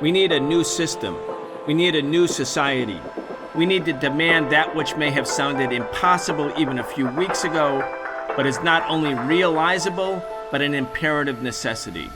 We need a new system. We need a new society. We need to demand that which may have sounded impossible even a few weeks ago, but is not only realizable, but an imperative necessity.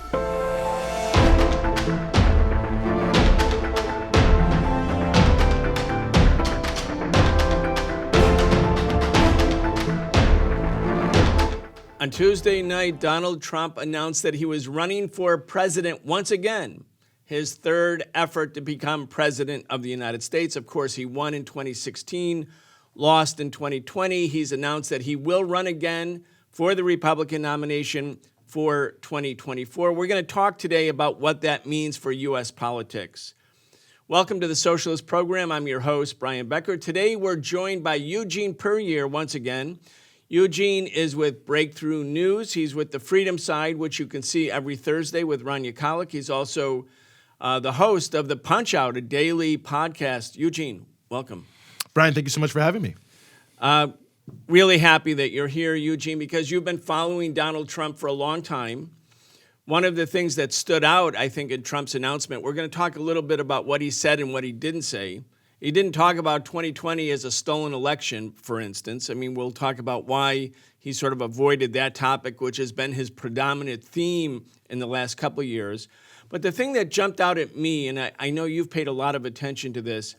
On Tuesday night, Donald Trump announced that he was running for president once again, his third effort to become president of the United States. Of course, he won in 2016, lost in 2020. He's announced that he will run again for the Republican nomination for 2024. We're going to talk today about what that means for U.S. politics. Welcome to the Socialist Program. I'm your host, Brian Becker. Today, we're joined by Eugene Puryear once again. Eugene is with Breakthrough News. He's with the Freedom Side, which you can see every Thursday with Rania, Khalek. He's also the host of the Punch Out, a daily podcast. Eugene, welcome. Brian, thank you so much for having me. Really happy that you're here, Eugene, because you've been following Donald Trump for a long time. One of the things that stood out, I think, in Trump's announcement, we're going to talk a little bit about what he said and what he didn't say. He didn't talk about 2020 as a stolen election, for instance. I mean, we'll talk about why he sort of avoided that topic, which has been his predominant theme in the last couple of years. But the thing that jumped out at me, and I know you've paid a lot of attention to this,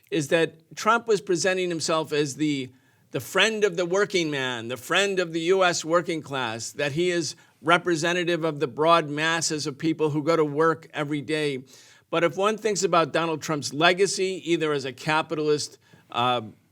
is that Trump was presenting himself as the friend of the working man, the friend of the U.S. working class, that he is representative of the broad masses of people who go to work every day. But if one thinks about Donald Trump's legacy, either as a capitalist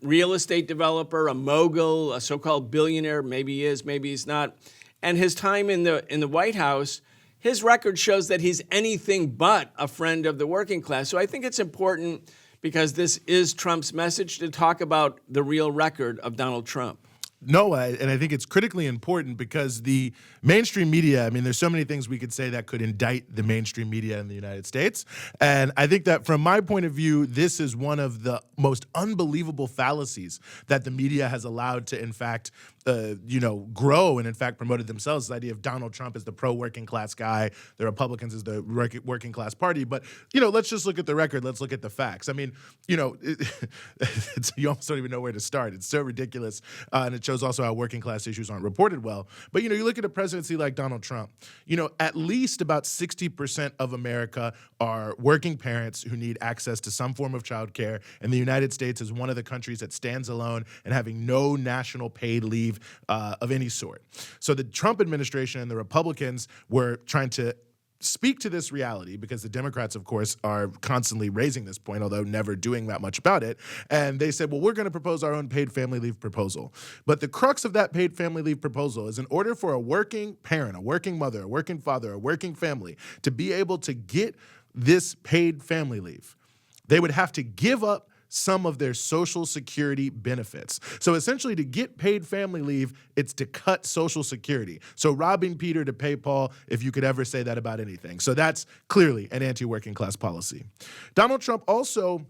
real estate developer, a mogul, a so-called billionaire, maybe he is, maybe he's not, and his time in the White House, his record shows that he's anything but a friend of the working class. So I think it's important, because this is Trump's message, to talk about the real record of Donald Trump. No, and I think it's critically important because the mainstream media, I mean, there's so many things we could say that could indict the mainstream media in the United States. And I think that from my point of view, this is one of the most unbelievable fallacies that the media has allowed to, in fact, grow and, in fact, promoted themselves. This idea of Donald Trump as the pro-working class guy, the Republicans as the working class party. But, let's just look at the record. Let's look at the facts. I mean, you almost don't even know where to start. It's so ridiculous. And it shows also how working class issues aren't reported well. But, you look at a presidency like Donald Trump, at least about 60% of America are working parents who need access to some form of childcare. And the United States is one of the countries that stands alone and having no national paid leave of any sort. So the Trump administration and the Republicans were trying to speak to this reality, because the Democrats, of course, are constantly raising this point, although never doing that much about it. And they said, well, we're going to propose our own paid family leave proposal. But the crux of that paid family leave proposal is, in order for a working parent, a working mother, a working father, a working family to be able to get this paid family leave, they would have to give up some of their Social Security benefits. So essentially, to get paid family leave, it's to cut Social Security. So robbing Peter to pay Paul, if you could ever say that about anything. So that's clearly an anti-working class policy. Donald Trump also,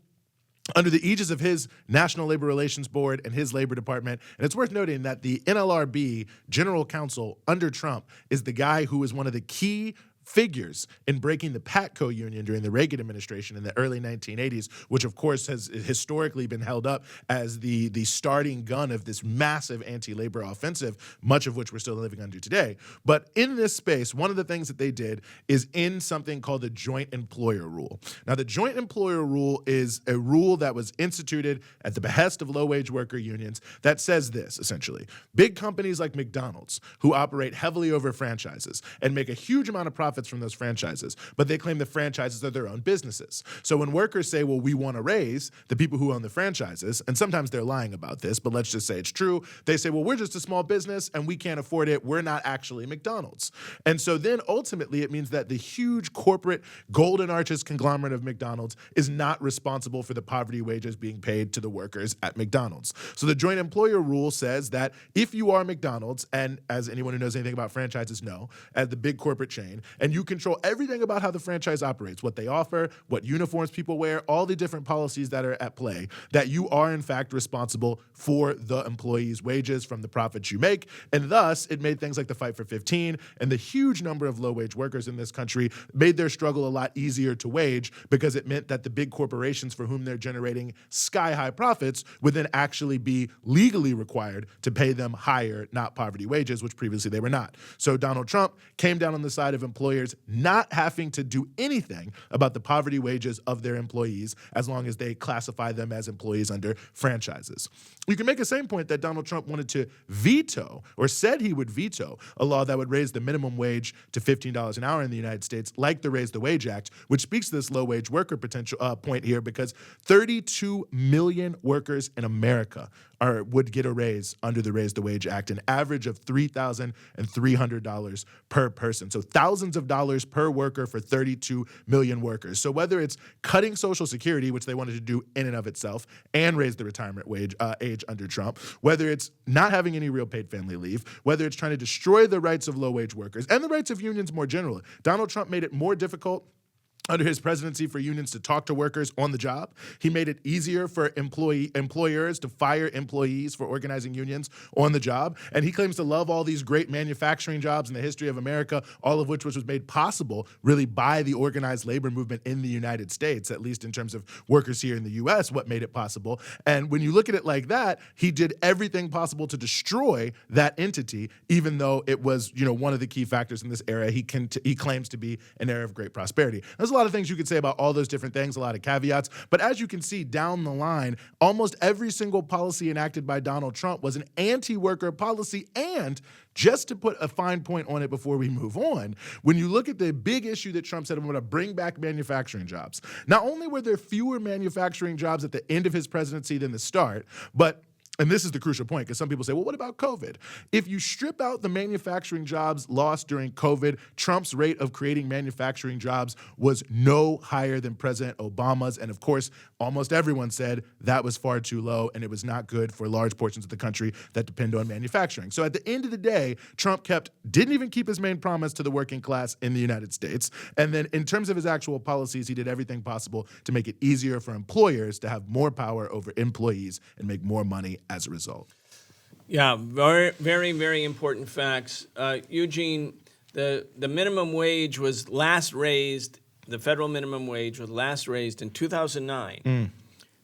under the aegis of his National Labor Relations Board and his Labor Department, and it's worth noting that the NLRB general counsel under Trump is the guy who was one of the key figures in breaking the PATCO union during the Reagan administration in the early 1980s, which of course has historically been held up as the starting gun of this massive anti-labor offensive, much of which we're still living under today. But in this space, one of the things that they did is in something called the Joint Employer Rule. Now, the Joint Employer Rule is a rule that was instituted at the behest of low-wage worker unions that says this, essentially. Big companies like McDonald's, who operate heavily over franchises and make a huge amount of profits from those franchises, but they claim the franchises are their own businesses. So when workers say, well, we want to raise, the people who own the franchises, and sometimes they're lying about this, but let's just say it's true, they say, well, we're just a small business and we can't afford it. We're not actually McDonald's. And so then ultimately it means that the huge corporate Golden Arches conglomerate of McDonald's is not responsible for the poverty wages being paid to the workers at McDonald's. So the Joint Employer Rule says that if you are McDonald's, and as anyone who knows anything about franchises know, as the big corporate chain, and you control everything about how the franchise operates, what they offer, what uniforms people wear, all the different policies that are at play, that you are in fact responsible for the employee's wages from the profits you make. And thus, it made things like the Fight for 15 and the huge number of low-wage workers in this country made their struggle a lot easier to wage, because it meant that the big corporations for whom they're generating sky-high profits would then actually be legally required to pay them higher, not poverty wages, which previously they were not. So Donald Trump came down on the side of employers not having to do anything about the poverty wages of their employees as long as they classify them as employees under franchises. You can make the same point that Donald Trump wanted to veto, or said he would veto, a law that would raise the minimum wage to $15 an hour in the United States, like the Raise the Wage Act, which speaks to this low-wage worker potential point here, because 32 million workers in America would get a raise under the Raise the Wage Act, an average of $3,300 per person. So thousands of dollars per worker for 32 million workers. So whether it's cutting Social Security, which they wanted to do in and of itself, and raise the retirement age under Trump, whether it's not having any real paid family leave, whether it's trying to destroy the rights of low-wage workers and the rights of unions more generally, Donald Trump made it more difficult under his presidency for unions to talk to workers on the job. He made it easier for employers to fire employees for organizing unions on the job. And he claims to love all these great manufacturing jobs in the history of America, all of which was made possible really by the organized labor movement in the United States, at least in terms of workers here in the U.S., what made it possible. And when you look at it like that, he did everything possible to destroy that entity, even though it was, one of the key factors in this era he claims to be an era of great prosperity. There's a lot of things you could say about all those different things, a lot of caveats, but as you can see down the line, almost every single policy enacted by Donald Trump was an anti-worker policy. And just to put a fine point on it before we move on, when you look at the big issue that Trump said, I'm going to bring back manufacturing jobs, not only were there fewer manufacturing jobs at the end of his presidency than the start, and this is the crucial point, because some people say, well, what about COVID? If you strip out the manufacturing jobs lost during COVID, Trump's rate of creating manufacturing jobs was no higher than President Obama's. And of course, almost everyone said that was far too low, and it was not good for large portions of the country that depend on manufacturing. So at the end of the day, Trump didn't even keep his main promise to the working class in the United States. And then in terms of his actual policies, he did everything possible to make it easier for employers to have more power over employees and make more money as a result. Yeah, very, very, very important facts. Eugene, the minimum wage was last raised, the federal minimum wage was last raised in 2009.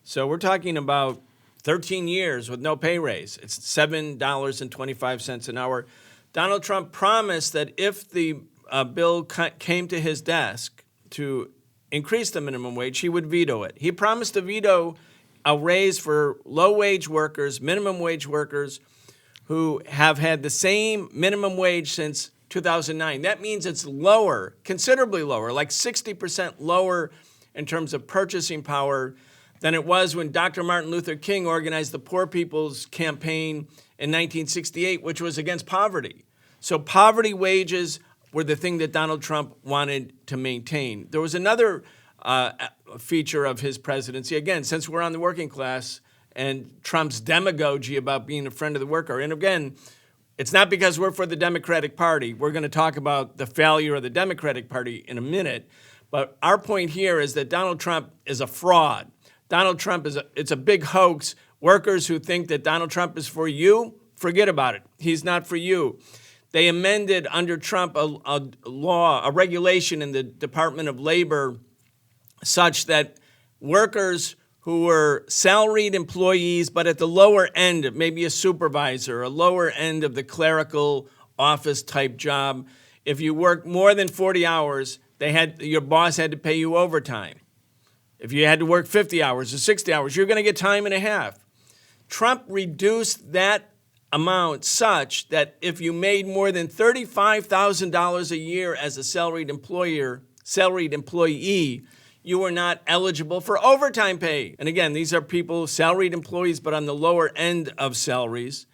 So we're talking about 13 years with no pay raise. It's $7.25 an hour. Donald Trump promised that if the bill came to his desk to increase the minimum wage, he would veto it. He promised to veto a raise for low-wage workers, minimum wage workers, who have had the same minimum wage since 2009. That means it's lower, considerably lower, like 60% lower in terms of purchasing power than it was when Dr. Martin Luther King organized the Poor People's Campaign in 1968, which was against poverty. So poverty wages were the thing that Donald Trump wanted to maintain. There was another feature of his presidency, again, since we're on the working class and Trump's demagogy about being a friend of the worker. And again, it's not because we're for the Democratic Party. We're going to talk about the failure of the Democratic Party in a minute. But our point here is that Donald Trump is a fraud. Donald Trump it's a big hoax. Workers who think that Donald Trump is for you, forget about it. He's not for you. They amended under Trump a regulation in the Department of Labor such that workers who were salaried employees, but at the lower end, maybe a supervisor, a lower end of the clerical office type job, if you worked more than 40 hours, your boss had to pay you overtime. If you had to work 50 hours or 60 hours, you're going to get time and a half. Trump reduced that amount such that if you made more than $35,000 a year as a salaried employee, you were not eligible for overtime pay. And again, these are people, salaried employees, but on the lower end of salaries.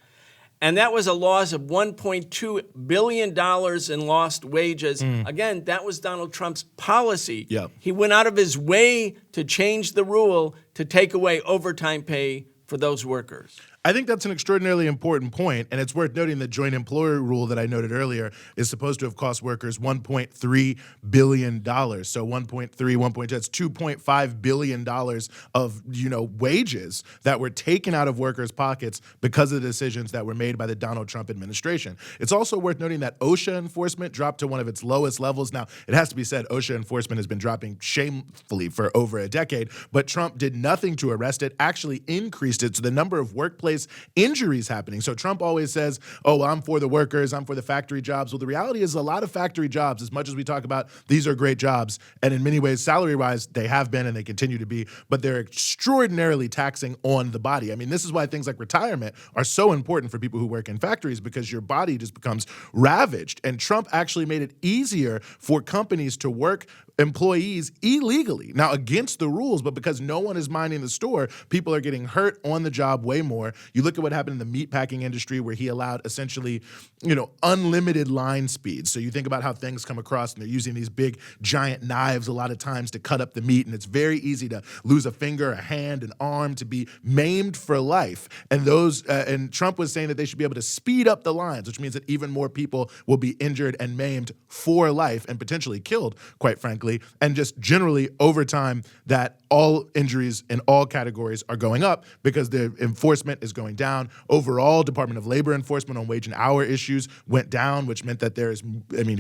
And that was a loss of $1.2 billion in lost wages. Again, that was Donald Trump's policy. Yep. He went out of his way to change the rule to take away overtime pay for those workers. I think that's an extraordinarily important point, and it's worth noting the joint employer rule that I noted earlier is supposed to have cost workers $1.3 billion. So 1.2, that's $2.5 billion of, wages that were taken out of workers' pockets because of the decisions that were made by the Donald Trump administration. It's also worth noting that OSHA enforcement dropped to one of its lowest levels. Now, it has to be said, OSHA enforcement has been dropping shamefully for over a decade, but Trump did nothing to arrest it, actually increased it. So the number of workplace injuries happening. So Trump always says, oh, well, I'm for the workers, I'm for the factory jobs. Well, the reality is a lot of factory jobs, as much as we talk about these are great jobs, and in many ways, salary-wise, they have been and they continue to be, but they're extraordinarily taxing on the body. I mean, this is why things like retirement are so important for people who work in factories, because your body just becomes ravaged. And Trump actually made it easier for companies to work employees illegally. Now, against the rules, but because no one is minding the store, people are getting hurt on the job way more. You look at what happened in the meatpacking industry, where he allowed essentially, unlimited line speeds. So you think about how things come across, and they're using these big, giant knives a lot of times to cut up the meat, and it's very easy to lose a finger, a hand, an arm, to be maimed for life. And and Trump was saying that they should be able to speed up the lines, which means that even more people will be injured and maimed for life and potentially killed, quite frankly. And just generally over time, that all injuries in all categories are going up because the enforcement is going down. Overall, Department of Labor enforcement on wage and hour issues went down, which meant that there's,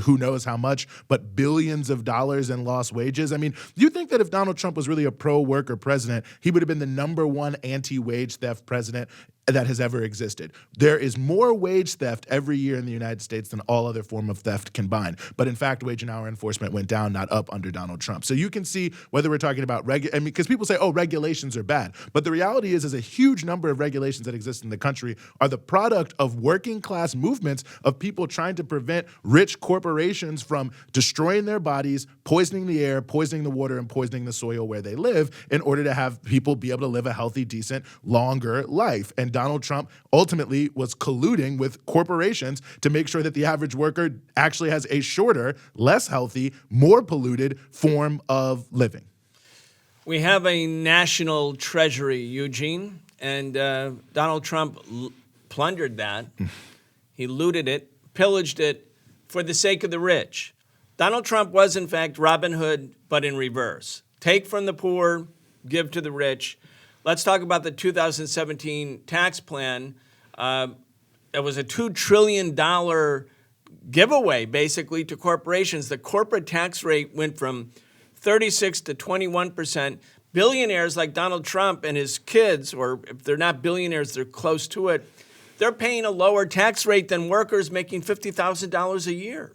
who knows how much, but billions of dollars in lost wages. Do you think that if Donald Trump was really a pro-worker president, he would have been the number one anti-wage theft president that has ever existed? There is more wage theft every year in the United States than all other form of theft combined. But in fact, wage and hour enforcement went down, not up, under Donald Trump. So you can see whether we're talking about because people say, oh, regulations are bad. But the reality is a huge number of regulations that exist in the country are the product of working class movements of people trying to prevent rich corporations from destroying their bodies, poisoning the air, poisoning the water, and poisoning the soil where they live in order to have people be able to live a healthy, decent, longer life. And Donald Trump ultimately was colluding with corporations to make sure that the average worker actually has a shorter, less healthy, more polluted form of living. We have a national treasury, Eugene, and Donald Trump plundered that. He looted it, pillaged it for the sake of the rich. Donald Trump was, in fact, Robin Hood, but in reverse. Take from the poor, give to the rich. Let's talk about the 2017 tax plan. It was a $2 trillion giveaway, basically, to corporations. The corporate tax rate went from 36 to 21%. Billionaires like Donald Trump and his kids, or if they're not billionaires, they're close to it, they're paying a lower tax rate than workers making $50,000 a year.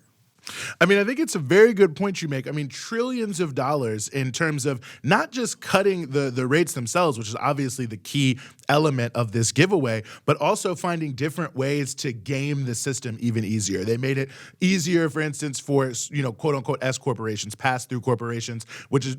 I think it's a very good point you make. Trillions of dollars in terms of not just cutting the rates themselves, which is obviously the key element of this giveaway, but also finding different ways to game the system even easier. They made it easier, for instance, for, quote unquote S corporations, pass-through corporations, which is,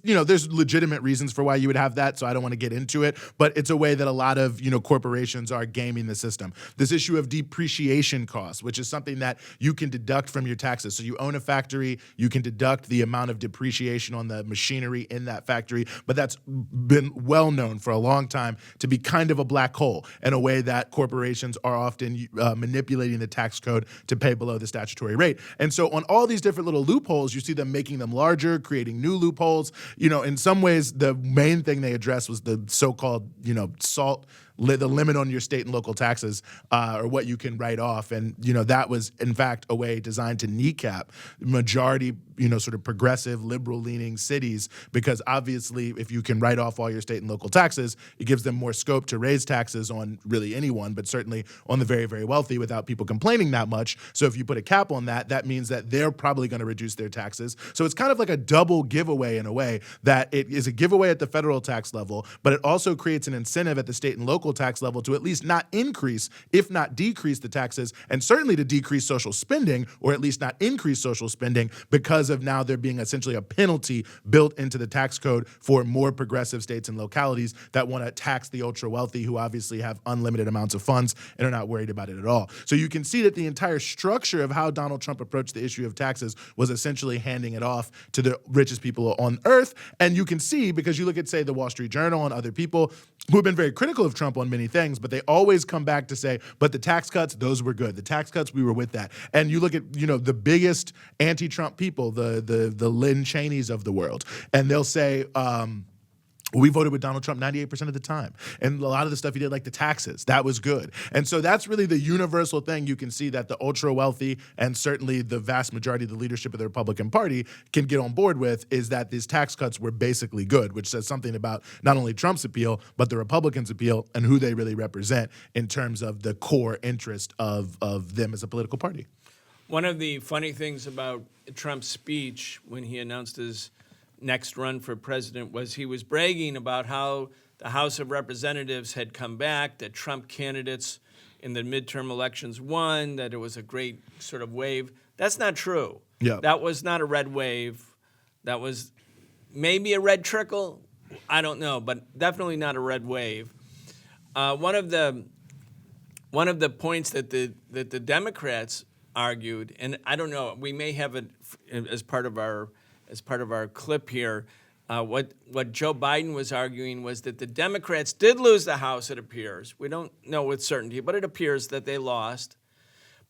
there's legitimate reasons for why you would have that, so I don't want to get into it, but it's a way that a lot of, corporations are gaming the system. This issue of depreciation costs, which is something that you can deduct from your taxes. So you own a factory, you can deduct the amount of depreciation on the machinery in that factory, but that's been well known for a long time to be kind of a black hole in a way that corporations are often manipulating the tax code to pay below the statutory rate. And so on all these different little loopholes, you see them making them larger, creating new loopholes. In some ways, the main thing they addressed was the so-called, the limit on your state and local taxes or what you can write off. And, that was, in fact, a way designed to kneecap majority, sort of progressive, liberal-leaning cities, because obviously if you can write off all your state and local taxes, it gives them more scope to raise taxes on really anyone, but certainly on the very, very wealthy without people complaining that much. So if you put a cap on that, that means that they're probably going to reduce their taxes. So it's kind of like a double giveaway in a way, that it is a giveaway at the federal tax level, but it also creates an incentive at the state and local tax level to at least not increase, if not decrease the taxes, and certainly to decrease social spending, or at least not increase social spending, because because of now there being essentially a penalty built into the tax code for more progressive states and localities that want to tax the ultra wealthy who obviously have unlimited amounts of funds and are not worried about it at all. So you can see that the entire structure of how Donald Trump approached the issue of taxes was essentially handing it off to the richest people on earth. And you can see, because you look at, say, the Wall Street Journal and other people who have been very critical of Trump on many things, but they always come back to say, but the tax cuts, those were good. The tax cuts, we were with that. And you look at, the biggest anti-Trump people, the Lynn Cheneys of the world, and they'll say, we voted with Donald Trump 98% of the time. And a lot of the stuff he did, like the taxes, that was good. And so that's really the universal thing you can see that the ultra wealthy and certainly the vast majority of the leadership of the Republican Party can get on board with, is that these tax cuts were basically good, which says something about not only Trump's appeal, but the Republicans' appeal and who they really represent in terms of the core interest of them as a political party. One of the funny things about Trump's speech when he announced his next run for president was he was bragging about how the House of Representatives had come back, that Trump candidates in the midterm elections won, that it was a great sort of wave. That's not true. Yeah. That was not a red wave. That was maybe a red trickle. I don't know, but definitely not a red wave. One of the points that the Democrats argued, and I don't know, we may have it as part of our clip here, what Joe Biden was arguing was that the Democrats did lose the House, it appears. We don't know with certainty, but it appears that they lost,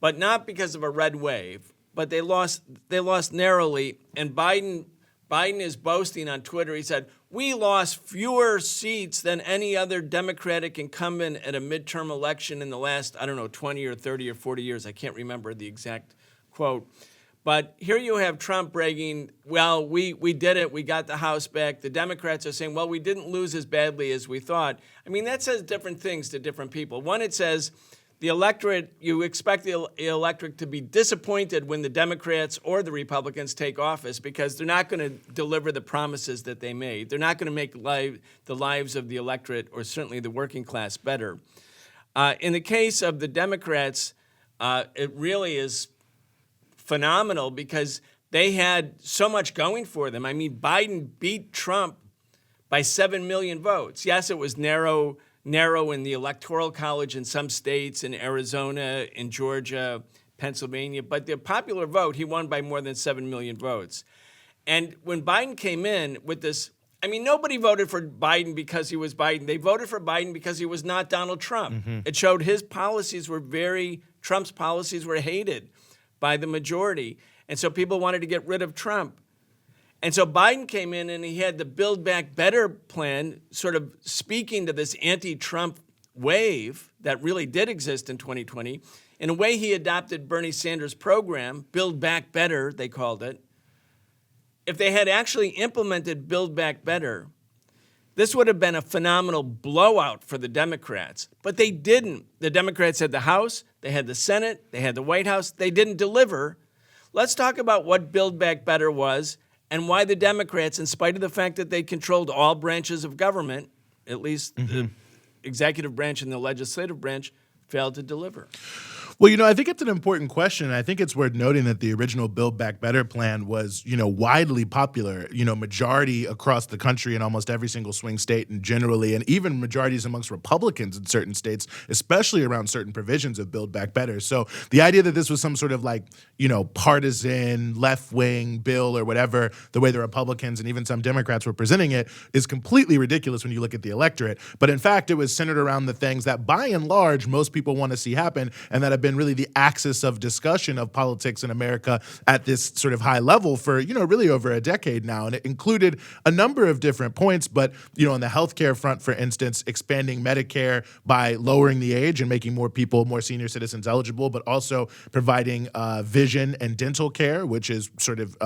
but not because of a red wave, but they lost narrowly. And Biden is boasting on Twitter. He said, we lost fewer seats than any other Democratic incumbent at a midterm election in the last, 20 or 30 or 40 years. I can't remember the exact quote. But here you have Trump bragging, well, we did it. We got the House back. The Democrats are saying, well, we didn't lose as badly as we thought. I mean, that says different things to different people. One, it says the electorate, you expect the electorate to be disappointed when the Democrats or the Republicans take office because they're not going to deliver the promises that they made. They're not going to make the lives of the electorate, or certainly the working class, better. In the case of the Democrats, it really is phenomenal because they had so much going for them. I mean, Biden beat Trump by 7 million votes. Yes, it was narrow in the Electoral College in some states, in Arizona, in Georgia, Pennsylvania, but the popular vote, he won by more than 7 million votes. And when Biden came in with this, I mean, nobody voted for Biden because he was Biden. They voted for Biden because he was not Donald Trump. Mm-hmm. It showed Trump's policies were hated by the majority. And so people wanted to get rid of Trump. And so Biden came in and he had the Build Back Better plan, sort of speaking to this anti-Trump wave that really did exist in 2020. In a way, he adopted Bernie Sanders' program, Build Back Better, they called it. If they had actually implemented Build Back Better, this would have been a phenomenal blowout for the Democrats. But they didn't. The Democrats had the House, they had the Senate, they had the White House. They didn't deliver. Let's talk about what Build Back Better was and why the Democrats, in spite of the fact that they controlled all branches of government, at least the executive branch and the legislative branch, failed to deliver. Well, I think it's an important question. I think it's worth noting that the original Build Back Better plan was, widely popular, majority across the country in almost every single swing state and generally, and even majorities amongst Republicans in certain states, especially around certain provisions of Build Back Better. So the idea that this was some sort of partisan left-wing bill or whatever, the way the Republicans and even some Democrats were presenting it is completely ridiculous when you look at the electorate. But in fact, it was centered around the things that by and large, most people want to see happen and that have been really the axis of discussion of politics in America at this sort of high level for, really over a decade now. And it included a number of different points, but, on the healthcare front, for instance, expanding Medicare by lowering the age and making more senior citizens eligible, but also providing vision and dental care, which is sort of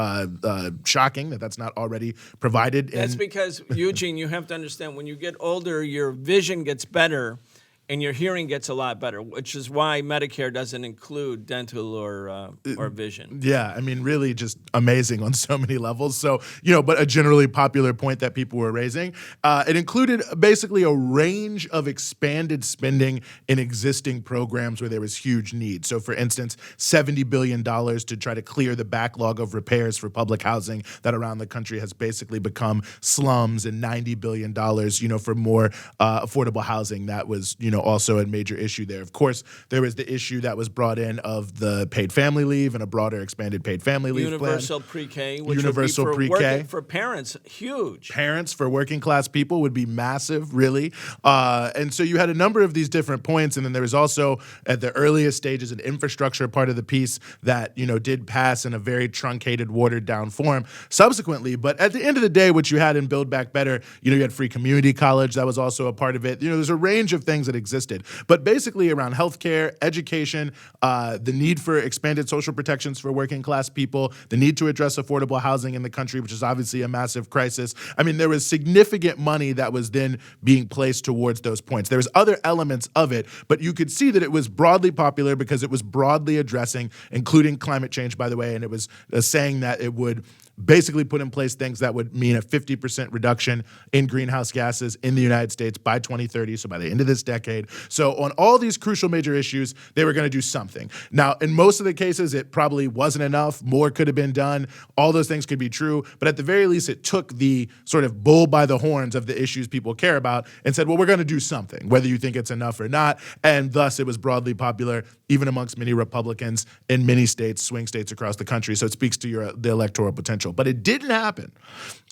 shocking that that's not already provided. That's because, Eugene, you have to understand, when you get older, your vision gets better. and your hearing gets a lot better, which is why Medicare doesn't include dental or vision. Yeah, I mean, really just amazing on so many levels. So, but a generally popular point that people were raising. It included basically a range of expanded spending in existing programs where there was huge need. So, for instance, $70 billion to try to clear the backlog of repairs for public housing that around the country has basically become slums, and $90 billion, for more affordable housing. That was, also a major issue there. Of course, there was the issue that was brought in of the paid family leave and a broader expanded paid family leave Universal plan. pre-K, which Universal would be pre-K. for parents, huge. Parents for working class people would be massive, really. And so you had a number of these different points. And then there was also, at the earliest stages, an infrastructure part of the piece that, did pass in a very truncated, watered down form subsequently. But at the end of the day, what you had in Build Back Better, you had free community college. That was also a part of it. There's a range of things that existed. But basically around healthcare, education, the need for expanded social protections for working class people, the need to address affordable housing in the country, which is obviously a massive crisis. I mean, there was significant money that was then being placed towards those points. There was other elements of it, but you could see that it was broadly popular because it was broadly addressing, including climate change, by the way, and it was saying that it would basically put in place things that would mean a 50% reduction in greenhouse gases in the United States by 2030, so by the end of this decade. So on all these crucial major issues, they were going to do something. Now, in most of the cases, it probably wasn't enough. More could have been done. All those things could be true. But at the very least, it took the sort of bull by the horns of the issues people care about and said, well, we're going to do something, whether you think it's enough or not. And thus, it was broadly popular, even amongst many Republicans in many states, swing states across the country. So it speaks to the electoral potential. But it didn't happen.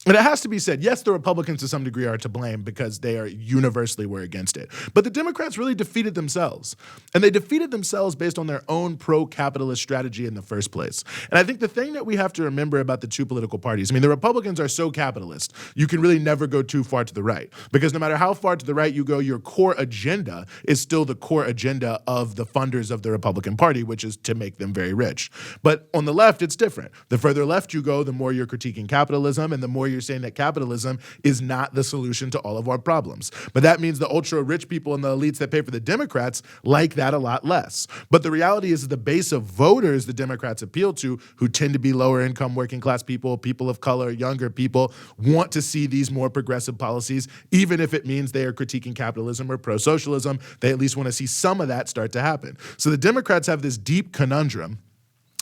And it has to be said, yes, the Republicans to some degree are to blame because they are universally were against it. But the Democrats really defeated themselves. And they defeated themselves based on their own pro-capitalist strategy in the first place. And I think the thing that we have to remember about the two political parties, I mean, the Republicans are so capitalist, you can really never go too far to the right. Because no matter how far to the right you go, your core agenda is still the core agenda of the funders of the Republican Party, which is to make them very rich. But on the left, it's different. The further left you go, the more you're critiquing capitalism and the more you're saying that capitalism is not the solution to all of our problems. But that means the ultra-rich people and the elites that pay for the Democrats like that a lot less. But the reality is the base of voters the Democrats appeal to, who tend to be lower-income working class people, people of color, younger people, want to see these more progressive policies, even if it means they are critiquing capitalism or pro-socialism. They at least want to see some of that start to happen. So the Democrats have this deep conundrum.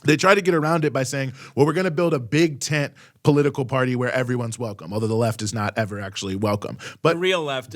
They try to get around it by saying, well, we're going to build a big tent political party where everyone's welcome, although the left is not ever actually welcome. But the real left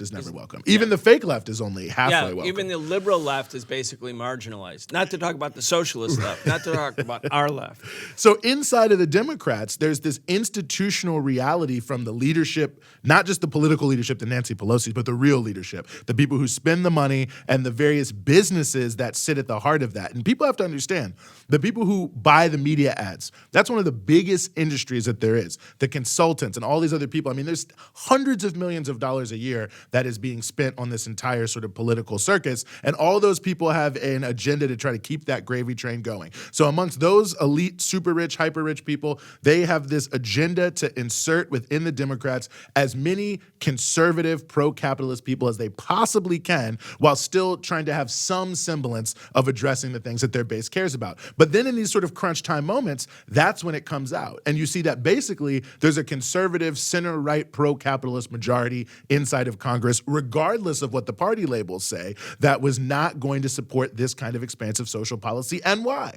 is never welcome. Even the fake left is only halfway welcome. Even the liberal left is basically marginalized. Not to talk about the socialist left, not to talk about our left. So inside of the Democrats, there's this institutional reality from the leadership, not just the political leadership, the Nancy Pelosi's, but the real leadership, the people who spend the money and the various businesses that sit at the heart of that. And people have to understand, the people who buy the media ads, that's one of the biggest industries that there is. The consultants and all these other people. I mean, there's hundreds of millions of dollars a year that is being spent on this entire sort of political circus. And all those people have an agenda to try to keep that gravy train going. So amongst those elite, super rich, hyper rich people, they have this agenda to insert within the Democrats as many conservative, pro-capitalist people as they possibly can, while still trying to have some semblance of addressing the things that their base cares about. But then in these sort of crunch time moments, that's when it comes out. And you see that basically there's a conservative, center-right, pro-capitalist majority inside of Congress, regardless of what the party labels say, that was not going to support this kind of expansive social policy. And why?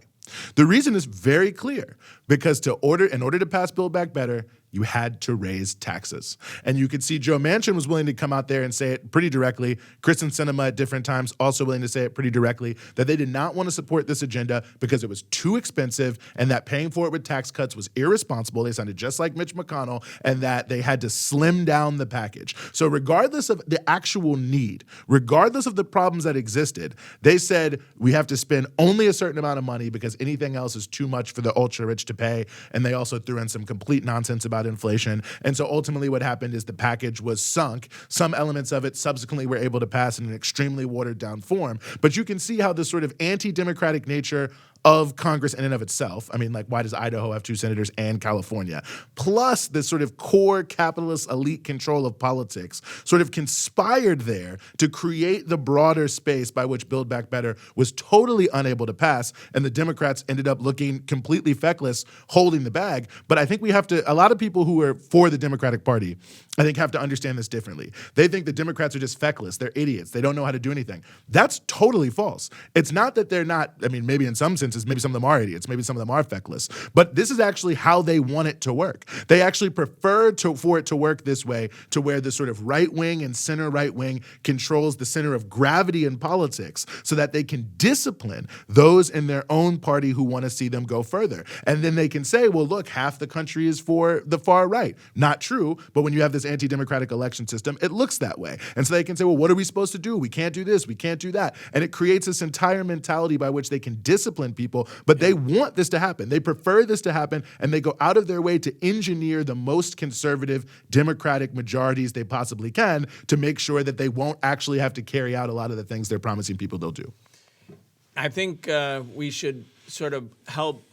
The reason is very clear, because in order to pass Build Back Better, you had to raise taxes. And you could see Joe Manchin was willing to come out there and say it pretty directly. Kristen Sinema at different times also willing to say it pretty directly, that they did not want to support this agenda because it was too expensive and that paying for it with tax cuts was irresponsible. They sounded just like Mitch McConnell, and that they had to slim down the package. So regardless of the actual need, regardless of the problems that existed, they said we have to spend only a certain amount of money because anything else is too much for the ultra-rich to pay. And they also threw in some complete nonsense about inflation. And so ultimately what happened is the package was sunk. Some elements of it subsequently were able to pass in an extremely watered down form. But you can see how this sort of anti-democratic nature of Congress in and of itself. I mean, like, why does Idaho have 2 senators and California? Plus this sort of core capitalist elite control of politics sort of conspired there to create the broader space by which Build Back Better was totally unable to pass, and the Democrats ended up looking completely feckless, holding the bag. But I think we have to, a lot of people who are for the Democratic Party, I think, have to understand this differently. They think the Democrats are just feckless. They're idiots. They don't know how to do anything. That's totally false. It's not that they're not, I mean, maybe in some senses, maybe some of them are idiots, maybe some of them are feckless, but this is actually how they want it to work. They actually prefer for it to work this way, to where the sort of right wing and center right wing controls the center of gravity in politics so that they can discipline those in their own party who want to see them go further. And then they can say, well, look, half the country is for the far right. Not true, but when you have this anti-democratic election system, it looks that way. And so they can say, well, what are we supposed to do? We can't do this, we can't do that. And it creates this entire mentality by which they can discipline people, but they want this to happen. They prefer this to happen, and they go out of their way to engineer the most conservative Democratic majorities they possibly can to make sure that they won't actually have to carry out a lot of the things they're promising people they'll do. I think we should sort of help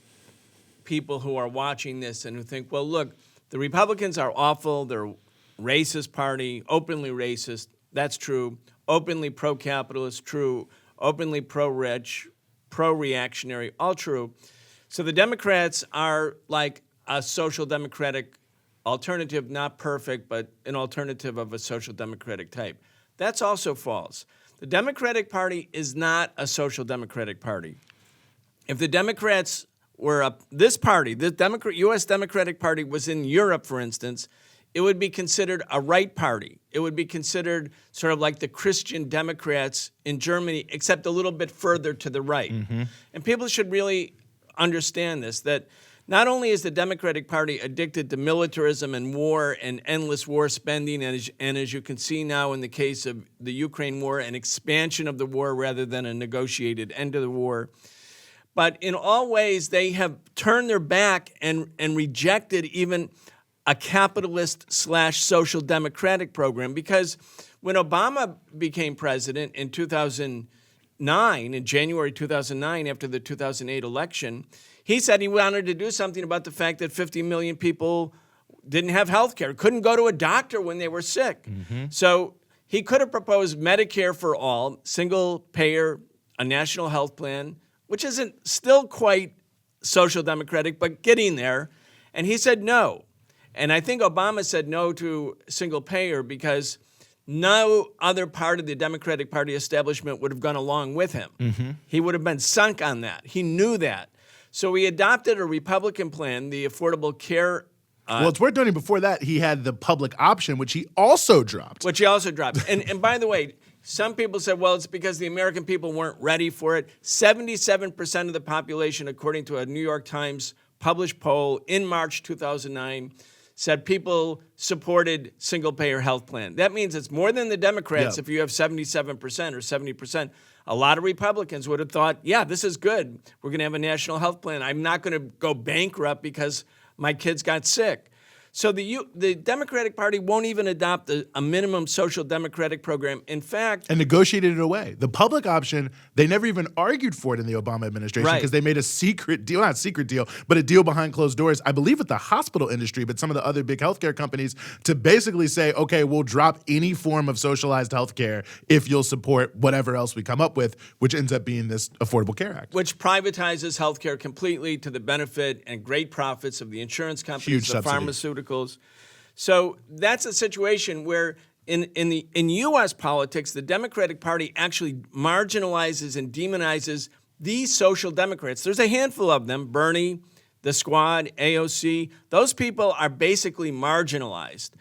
people who are watching this and who think, well, look, the Republicans are awful. They're a racist party, openly racist. That's true. Openly pro-capitalist, true. Openly pro-rich, pro-reactionary, all true. So the Democrats are like a social democratic alternative, not perfect, but an alternative of a social democratic type. That's also false. The Democratic Party is not a social democratic party. If the Democrats were this party, the U.S. Democratic Party was in Europe, for instance, it would be considered a right party. It would be considered sort of like the Christian Democrats in Germany, except a little bit further to the right. Mm-hmm. And people should really understand this, that not only is the Democratic Party addicted to militarism and war and endless war spending, and as you can see now in the case of the Ukraine war, an expansion of the war rather than a negotiated end of the war, but in all ways they have turned their back and rejected even a capitalist/social democratic program, because when Obama became president in 2009, in January 2009, after the 2008 election, he said he wanted to do something about the fact that 50 million people didn't have health care, couldn't go to a doctor when they were sick. Mm-hmm. So he could have proposed Medicare for all, single payer, a national health plan, which isn't still quite social democratic, but getting there. And he said no. And I think Obama said no to single payer because no other part of the Democratic Party establishment would have gone along with him. Mm-hmm. He would have been sunk on that. He knew that. So he adopted a Republican plan, the Affordable Care. Well, it's worth noting before that he had the public option, which he also dropped. And by the way, some people said, well, it's because the American people weren't ready for it. 77% of the population, according to a New York Times published poll in March 2009, said people supported single-payer health plan. That means it's more than the Democrats if you have 77% or 70%. A lot of Republicans would have thought, yeah, this is good. We're going to have a national health plan. I'm not going to go bankrupt because my kids got sick. So the Democratic Party won't even adopt a minimum social democratic program. In fact... And negotiated it away. The public option, they never even argued for it in the Obama administration because they made a secret deal, not secret deal, but a deal behind closed doors, I believe with the hospital industry, but some of the other big healthcare companies, to basically say, okay, we'll drop any form of socialized healthcare if you'll support whatever else we come up with, which ends up being this Affordable Care Act. Which privatizes healthcare completely to the benefit and great profits of the insurance companies, the pharmaceuticals. So that's a situation where in U.S. politics, the Democratic Party actually marginalizes and demonizes these social democrats. There's a handful of them, Bernie, the Squad, AOC. Those people are basically marginalized.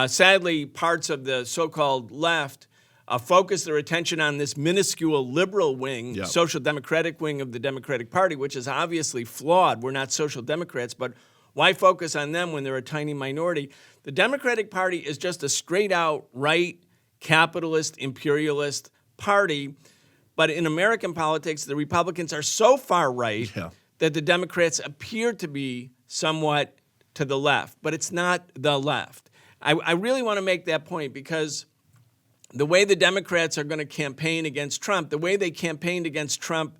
Sadly, parts of the so-called left focus their attention on this minuscule liberal wing, social democratic wing of the Democratic Party, which is obviously flawed. We're not social democrats, but why focus on them when they're a tiny minority? The Democratic Party is just a straight-out right, capitalist, imperialist party. But in American politics, the Republicans are so far right that the Democrats appear to be somewhat to the left. But it's not the left. I really want to make that point because the way the Democrats are going to campaign against Trump, the way they campaigned against Trump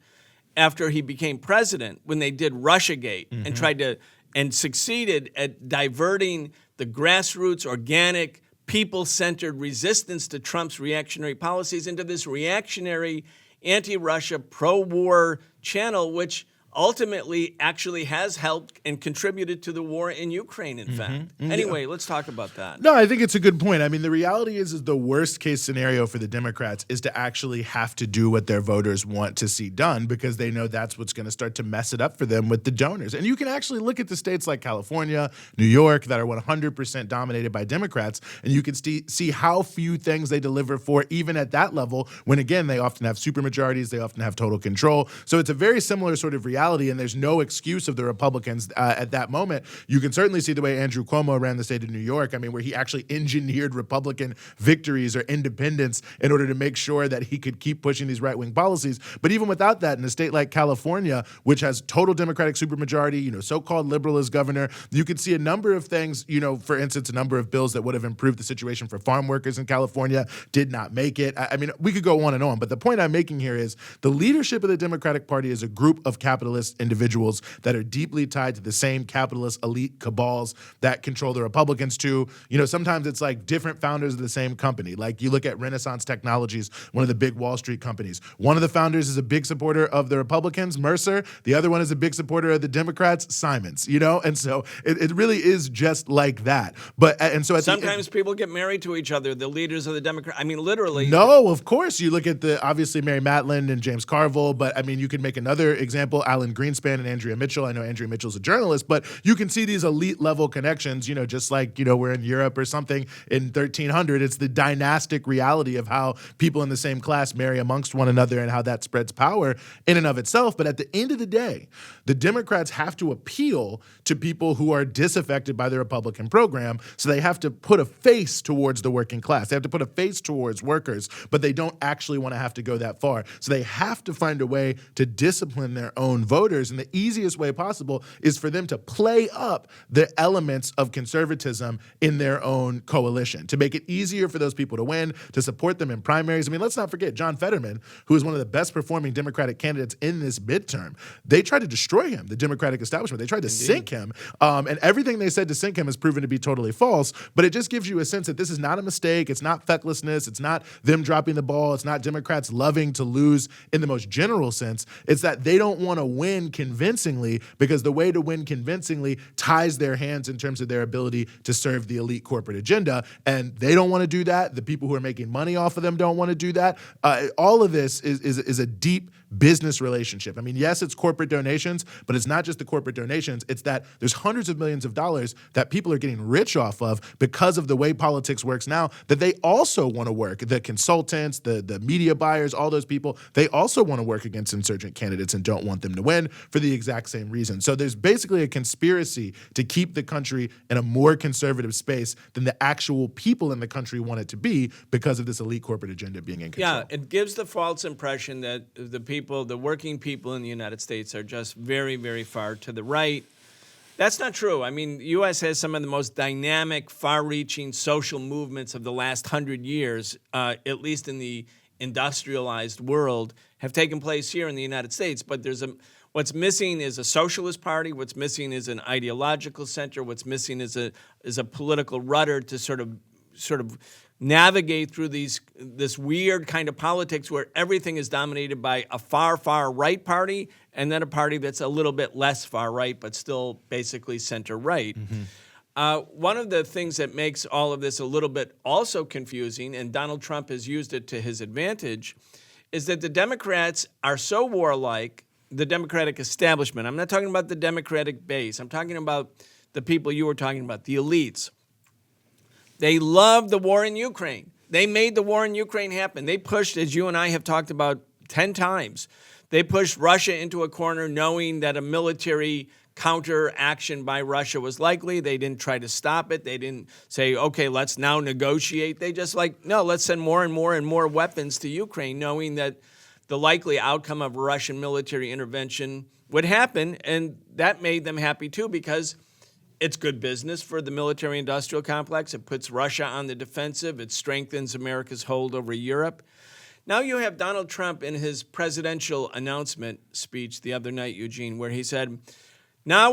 after he became president when they did Russiagate and tried to and succeeded at diverting the grassroots, organic, people-centered resistance to Trump's reactionary policies into this reactionary, anti-Russia, pro-war channel, which ultimately actually has helped and contributed to the war in Ukraine, in fact. Anyway, let's talk about that. No, I think it's a good point. I mean, the reality is the worst case scenario for the Democrats is to actually have to do what their voters want to see done because they know that's what's going to start to mess it up for them with the donors. And you can actually look at the states like California, New York, that are 100% dominated by Democrats, and you can see how few things they deliver for even at that level when, again, they often have supermajorities, they often have total control. So it's a very similar sort of reality, and there's no excuse of the Republicans at that moment. You can certainly see the way Andrew Cuomo ran the state of New York, I mean, where he actually engineered Republican victories or independence in order to make sure that he could keep pushing these right-wing policies. But even without that, in a state like California, which has total Democratic supermajority, so-called liberal as governor, you could see a number of things, for instance, a number of bills that would have improved the situation for farm workers in California did not make it. I mean, we could go on and on, but the point I'm making here is the leadership of the Democratic Party is a group of capitalist individuals that are deeply tied to the same capitalist elite cabals that control the Republicans too. Sometimes it's like different founders of the same company. Like you look at Renaissance Technologies, one of the big Wall Street companies. One of the founders is a big supporter of the Republicans, Mercer. The other one is a big supporter of the Democrats, Simons, And so it really is just like that. And so sometimes people get married to each other, the leaders of the Democrats. I mean, literally. No, of course. You look at obviously Mary Matlin and James Carville, but I mean, you could make another example, Alan Greenspan and Andrea Mitchell. I know Andrea Mitchell's a journalist, but you can see these elite level connections, just like, we're in Europe or something in 1300. It's the dynastic reality of how people in the same class marry amongst one another and how that spreads power in and of itself. But at the end of the day, the Democrats have to appeal to people who are disaffected by the Republican program. So they have to put a face towards the working class. They have to put a face towards workers, but they don't actually want to have to go that far. So they have to find a way to discipline their own voters. And the easiest way possible is for them to play up the elements of conservatism in their own coalition, to make it easier for those people to win, to support them in primaries. I mean, let's not forget John Fetterman, who is one of the best performing Democratic candidates in this midterm. They tried to destroy him, the Democratic establishment. They tried to sink him. And everything they said to sink him has proven to be totally false. But it just gives you a sense that this is not a mistake. It's not fecklessness. It's not them dropping the ball. It's not Democrats loving to lose in the most general sense. It's that they don't want to win convincingly because the way to win convincingly ties their hands in terms of their ability to serve the elite corporate agenda. And they don't want to do that. The people who are making money off of them don't want to do that. All of this is a deep business relationship. I mean, yes, it's corporate donations, but it's not just the corporate donations. It's that there's hundreds of millions of dollars that people are getting rich off of because of the way politics works now that they also want to work. The consultants, the media buyers, all those people, they also want to work against insurgent candidates and don't want them to win for the exact same reason. So there's basically a conspiracy to keep the country in a more conservative space than the actual people in the country want it to be because of this elite corporate agenda being in control. Yeah, it gives the false impression that the working people in the United States are just very, very far to the right. That's not true. I mean, the U.S. has some of the most dynamic, far-reaching social movements of the last 100 years, at least in the industrialized world, have taken place here in the United States. But what's missing is a socialist party. What's missing is an ideological center. What's missing is a political rudder to sort of navigate through this weird kind of politics where everything is dominated by a far, far right party and then a party that's a little bit less far right but still basically center right. One of the things that makes all of this a little bit also confusing, and Donald Trump has used it to his advantage, is that the Democrats are so warlike, the Democratic establishment. I'm not talking about the Democratic base. I'm talking about the people you were talking about, the elites. They love the war in Ukraine. They made the war in Ukraine happen. They pushed, as you and I have talked about 10 times, they pushed Russia into a corner knowing that a military counteraction by Russia was likely. They didn't try to stop it. They didn't say, okay, let's now negotiate. They just no, let's send more and more and more weapons to Ukraine, knowing that the likely outcome of a Russian military intervention would happen. And that made them happy too, because it's good business for the military-industrial complex. It puts Russia on the defensive. It strengthens America's hold over Europe. Now you have Donald Trump in his presidential announcement speech the other night, Eugene, where he said, now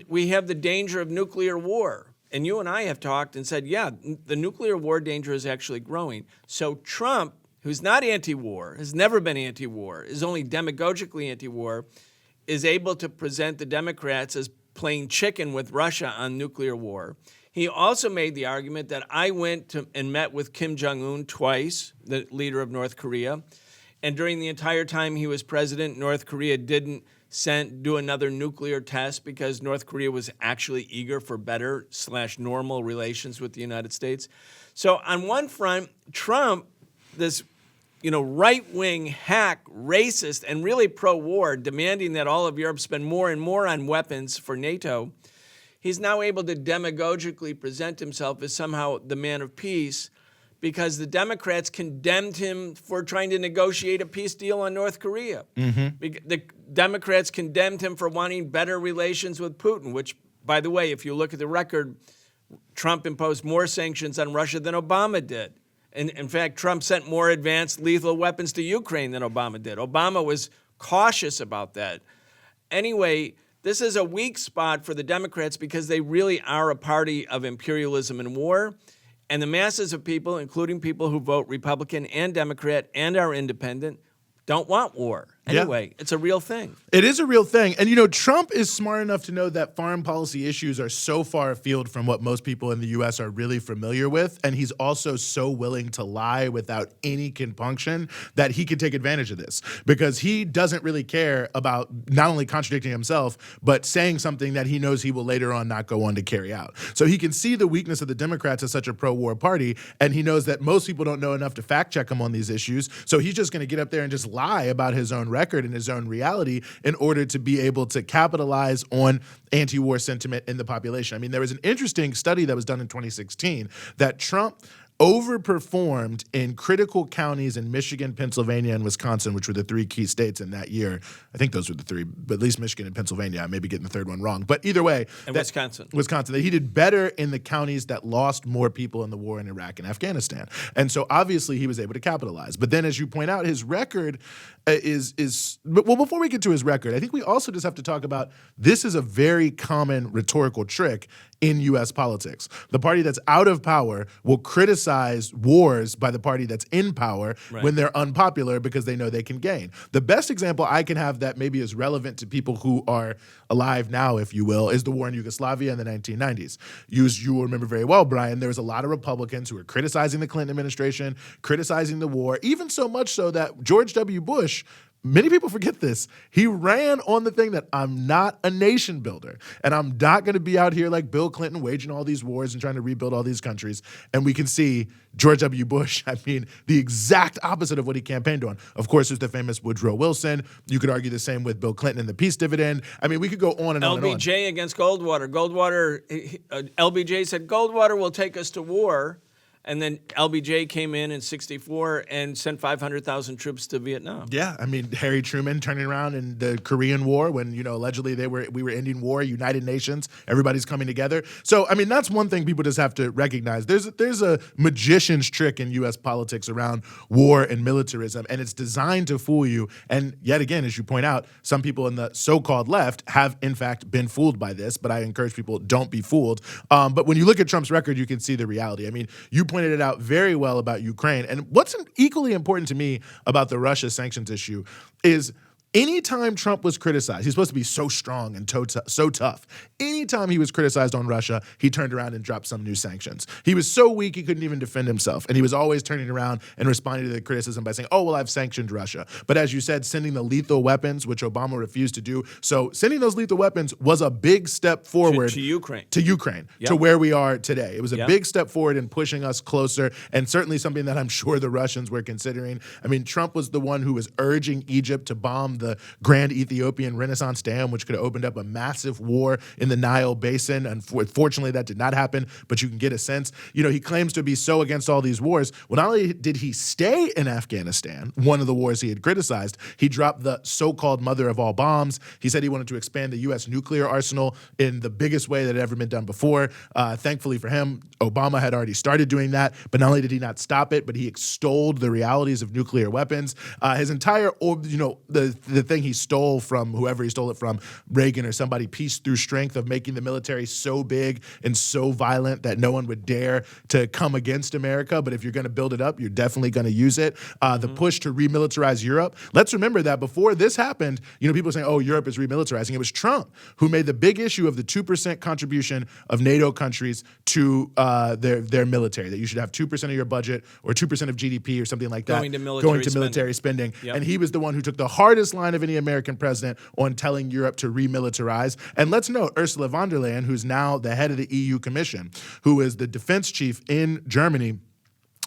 we have the danger of nuclear war. And you and I have talked and said, yeah, the nuclear war danger is actually growing. So Trump, who's not anti-war, has never been anti-war, is only demagogically anti-war, is able to present the Democrats as playing chicken with Russia on nuclear war. He also made the argument that I went and met with Kim Jong-un twice, the leader of North Korea, and during the entire time he was president, North Korea didn't do another nuclear test because North Korea was actually eager for better/normal relations with the United States. So on one front, Trump, this right-wing hack, racist, and really pro-war, demanding that all of Europe spend more and more on weapons for NATO, he's now able to demagogically present himself as somehow the man of peace because the Democrats condemned him for trying to negotiate a peace deal on North Korea. The Democrats condemned him for wanting better relations with Putin, which, by the way, if you look at the record, Trump imposed more sanctions on Russia than Obama did. And in fact, Trump sent more advanced lethal weapons to Ukraine than Obama did. Obama was cautious about that. Anyway, this is a weak spot for the Democrats because they really are a party of imperialism and war. And the masses of people, including people who vote Republican and Democrat and are independent, don't want war. Anyway, It's a real thing. It is a real thing. And, Trump is smart enough to know that foreign policy issues are so far afield from what most people in the U.S. are really familiar with. And he's also so willing to lie without any compunction that he can take advantage of this because he doesn't really care about not only contradicting himself, but saying something that he knows he will later on not go on to carry out. So he can see the weakness of the Democrats as such a pro-war party. And he knows that most people don't know enough to fact check him on these issues. So he's just going to get up there and just lie about his own record and his own reality in order to be able to capitalize on anti-war sentiment in the population. I mean, there was an interesting study that was done in 2016 that Trump overperformed in critical counties in Michigan, Pennsylvania, and Wisconsin, which were the three key states in that year. I think those were the three, but at least Michigan and Pennsylvania. I may be getting the third one wrong. But either way. And Wisconsin. That he did better in the counties that lost more people in the war in Iraq and Afghanistan. And so obviously he was able to capitalize. But then as you point out, his record well, before we get to his record, I think we also just have to talk about this is a very common rhetorical trick in U.S. politics. The party that's out of power will criticize wars by the party that's in power when they're unpopular because they know they can gain. The best example I can have that maybe is relevant to people who are alive now, if you will, is the war in Yugoslavia in the 1990s. You will remember very well, Brian, there was a lot of Republicans who were criticizing the Clinton administration, criticizing the war, even so much so that George W. Bush, many people forget this. He ran on the thing that I'm not a nation builder and I'm not going to be out here like Bill Clinton waging all these wars and trying to rebuild all these countries. And we can see George W. Bush, the exact opposite of what he campaigned on. Of course, there's the famous Woodrow Wilson. You could argue the same with Bill Clinton and the peace dividend. We could go on and on and on. LBJ against Goldwater. LBJ said Goldwater will take us to war. And then LBJ came in 1964 and sent 500,000 troops to Vietnam. Yeah, Harry Truman turning around in the Korean War when, allegedly we were ending war, United Nations, everybody's coming together. So, that's one thing people just have to recognize. There's a magician's trick in U.S. politics around war and militarism, and it's designed to fool you. And yet again, as you point out, some people in the so-called left have, in fact, been fooled by this, but I encourage people, don't be fooled. But when you look at Trump's record, you can see the reality. You pointed it out very well about Ukraine. And what's equally important to me about the Russia sanctions issue is anytime Trump was criticized, he's supposed to be so strong and so tough. Anytime he was criticized on Russia, he turned around and dropped some new sanctions. He was so weak he couldn't even defend himself. And he was always turning around and responding to the criticism by saying, oh, well, I've sanctioned Russia. But as you said, sending the lethal weapons, which Obama refused to do. So sending those lethal weapons was a big step forward. To Ukraine. Yep. To where we are today. It was a big step forward in pushing us closer, and certainly something that I'm sure the Russians were considering. Trump was the one who was urging Egypt to bomb the Grand Ethiopian Renaissance Dam, which could have opened up a massive war in the Nile Basin. Unfortunately, that did not happen, but you can get a sense. He claims to be so against all these wars. Well, not only did he stay in Afghanistan, one of the wars he had criticized, he dropped the so-called mother of all bombs. He said he wanted to expand the U.S. nuclear arsenal in the biggest way that had ever been done before. Thankfully for him, Obama had already started doing that, but not only did he not stop it, but he extolled the realities of nuclear weapons. His entire, the thing he stole from whoever he stole it from, Reagan or somebody, peace through strength, of making the military so big and so violent that no one would dare to come against America. But if you're going to build it up, you're definitely going to use it. The push to remilitarize Europe. Let's remember that before this happened, people were saying, oh, Europe is remilitarizing. It was Trump who made the big issue of the 2% contribution of NATO countries to their military, that you should have 2% of your budget or 2% of GDP or something like that going to military spending. Yep. And he was the one who took the hardest line of any American president on telling Europe to remilitarize. And let's note, Ursula von der Leyen, who's now the head of the EU Commission, who is the defense chief in Germany,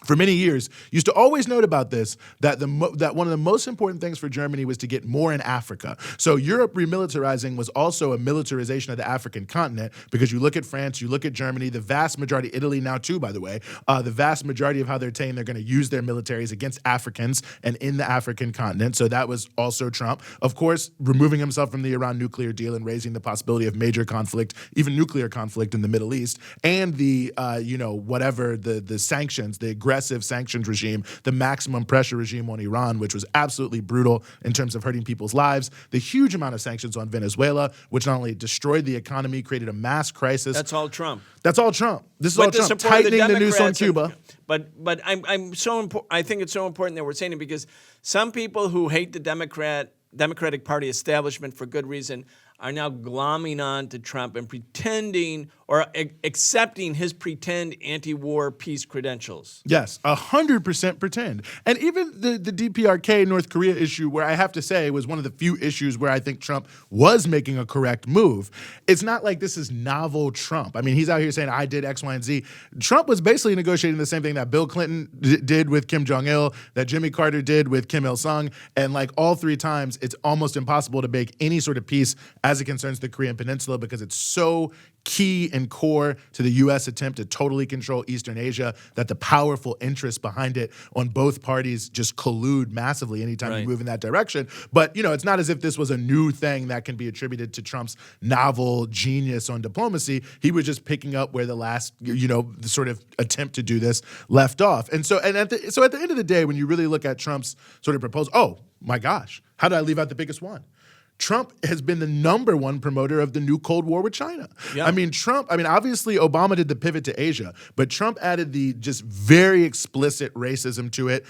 for many years, used to always note about this, that one of the most important things for Germany was to get more in Africa. So Europe remilitarizing was also a militarization of the African continent, because you look at France, you look at Germany, the vast majority, Italy now too, by the way, the vast majority of how they're saying they're going to use their militaries against Africans and in the African continent. So that was also Trump. Of course, removing himself from the Iran nuclear deal and raising the possibility of major conflict, even nuclear conflict in the Middle East, and the, the sanctions, the aggressive sanctions regime, the maximum pressure regime on Iran, which was absolutely brutal in terms of hurting people's lives, the huge amount of sanctions on Venezuela, which not only destroyed the economy, created a mass crisis. That's all Trump. That's all Trump. This is all Trump. Tightening the noose on Cuba. But I think it's so important that we're saying it, because some people who hate the Democratic Party establishment for good reason are now glomming on to Trump and pretending or accepting his pretend anti-war peace credentials. Yes, 100% pretend. And even the DPRK North Korea issue, where I have to say was one of the few issues where I think Trump was making a correct move. It's not like this is novel Trump. I mean, he's out here saying, I did X, Y, and Z. Trump was basically negotiating the same thing that Bill Clinton did with Kim Jong-il, that Jimmy Carter did with Kim Il-sung. And like all three times, it's almost impossible to make any sort of peace as it concerns the Korean Peninsula, because it's so key and core to the U.S. attempt to totally control Eastern Asia that the powerful interests behind it on both parties just collude massively anytime you move in that direction. But, it's not as if this was a new thing that can be attributed to Trump's novel genius on diplomacy. He was just picking up where the last, the sort of attempt to do this left off. And so, at the end of the day, when you really look at Trump's sort of proposal, oh my gosh, how did I leave out the biggest one? Trump has been the number one promoter of the new Cold War with China. Yep. Obviously Obama did the pivot to Asia, but Trump added the just very explicit racism to it,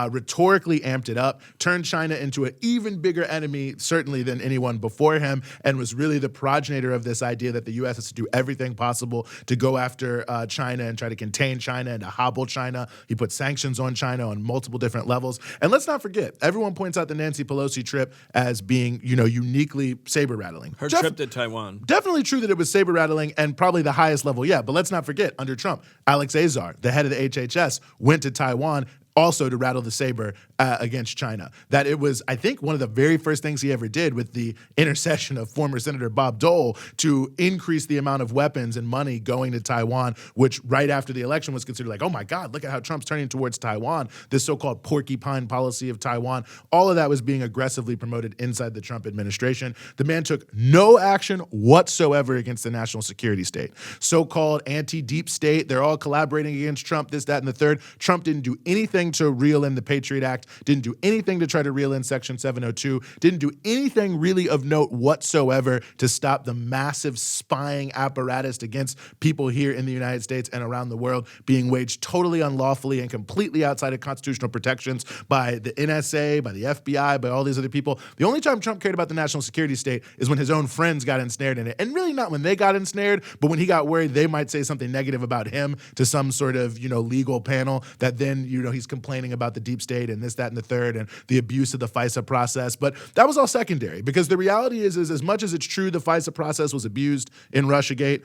rhetorically amped it up, turned China into an even bigger enemy, certainly than anyone before him, and was really the progenitor of this idea that the U.S. has to do everything possible to go after China and try to contain China and to hobble China. He put sanctions on China on multiple different levels. And let's not forget, everyone points out the Nancy Pelosi trip as being, uniquely saber-rattling. Her trip to Taiwan. Definitely true that it was saber-rattling and probably the highest level yet. But let's not forget, under Trump, Alex Azar, the head of the HHS, went to Taiwan also to rattle the saber against China. That it was, I think, one of the very first things he ever did with the intercession of former Senator Bob Dole to increase the amount of weapons and money going to Taiwan, which right after the election was considered like, oh my God, look at how Trump's turning towards Taiwan, this so-called porcupine policy of Taiwan. All of that was being aggressively promoted inside the Trump administration. The man took no action whatsoever against the national security state. So-called anti-deep state, they're all collaborating against Trump, this, that, and the third. Trump didn't do anything to reel in the Patriot Act, didn't do anything to try to reel in Section 702, didn't do anything really of note whatsoever to stop the massive spying apparatus against people here in the United States and around the world being waged totally unlawfully and completely outside of constitutional protections by the NSA, by the FBI, by all these other people. The only time Trump cared about the national security state is when his own friends got ensnared in it. And really not when they got ensnared, but when he got worried they might say something negative about him to some sort of, legal panel that then, he's complaining about the deep state and this, that, and the third and the abuse of the FISA process. But that was all secondary, because the reality is as much as it's true the FISA process was abused in Russiagate,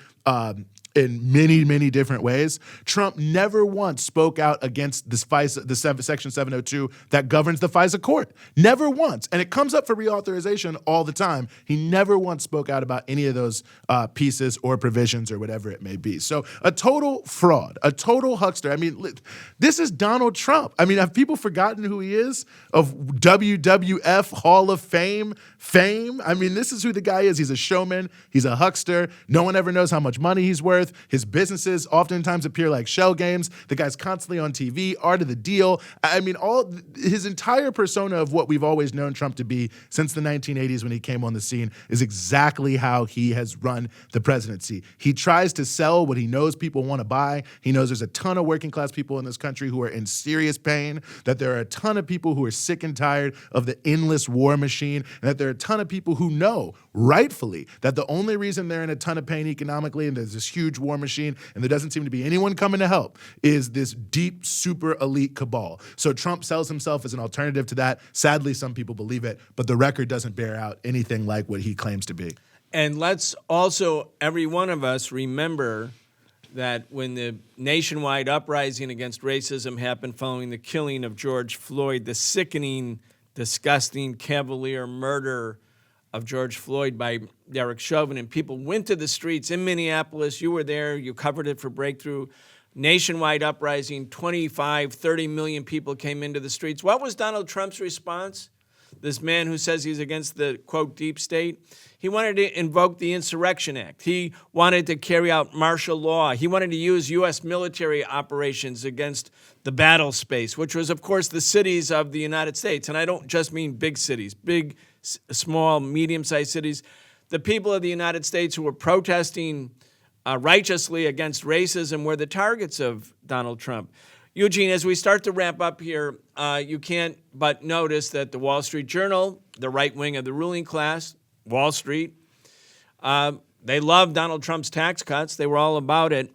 in many, many different ways. Trump never once spoke out against this Section 702 that governs the FISA court. Never once. And it comes up for reauthorization all the time. He never once spoke out about any of those pieces or provisions or whatever it may be. So a total fraud, a total huckster. I mean, this is Donald Trump. I mean, have people forgotten who he is? Of WWF Hall of Fame? I mean, this is who the guy is. He's a showman. He's a huckster. No one ever knows how much money he's worth. His businesses oftentimes appear like shell games. The guy's constantly on TV, art of the deal. I mean, his entire persona of what we've always known Trump to be since the 1980s when he came on the scene is exactly how he has run the presidency. He tries to sell what he knows people want to buy. He knows there's a ton of working class people in this country who are in serious pain, that there are a ton of people who are sick and tired of the endless war machine, and that there are a ton of people who know, rightfully, that the only reason they're in a ton of pain economically and there's this huge war machine and there doesn't seem to be anyone coming to help is this deep, super elite cabal. So Trump sells himself as an alternative to that. Sadly, some people believe it, but the record doesn't bear out anything like what he claims to be. And let's also, every one of us, remember that when the nationwide uprising against racism happened following the killing of George Floyd, the sickening, disgusting, cavalier murder of George Floyd by Derek Chauvin, and people went to the streets in Minneapolis. You were there. You covered it for Breakthrough. Nationwide uprising, 25, 30 million people came into the streets. What was Donald Trump's response? This man who says he's against the, quote, deep state. He wanted to invoke the Insurrection Act. He wanted to carry out martial law. He wanted to use U.S. military operations against the battle space, which was, of course, the cities of the United States. And I don't just mean big cities, big, small, medium-sized cities. The people of the United States who were protesting righteously against racism were the targets of Donald Trump. Eugene, as we start to wrap up here, you can't but notice that the Wall Street Journal, the right wing of the ruling class, Wall Street, they love Donald Trump's tax cuts. They were all about it.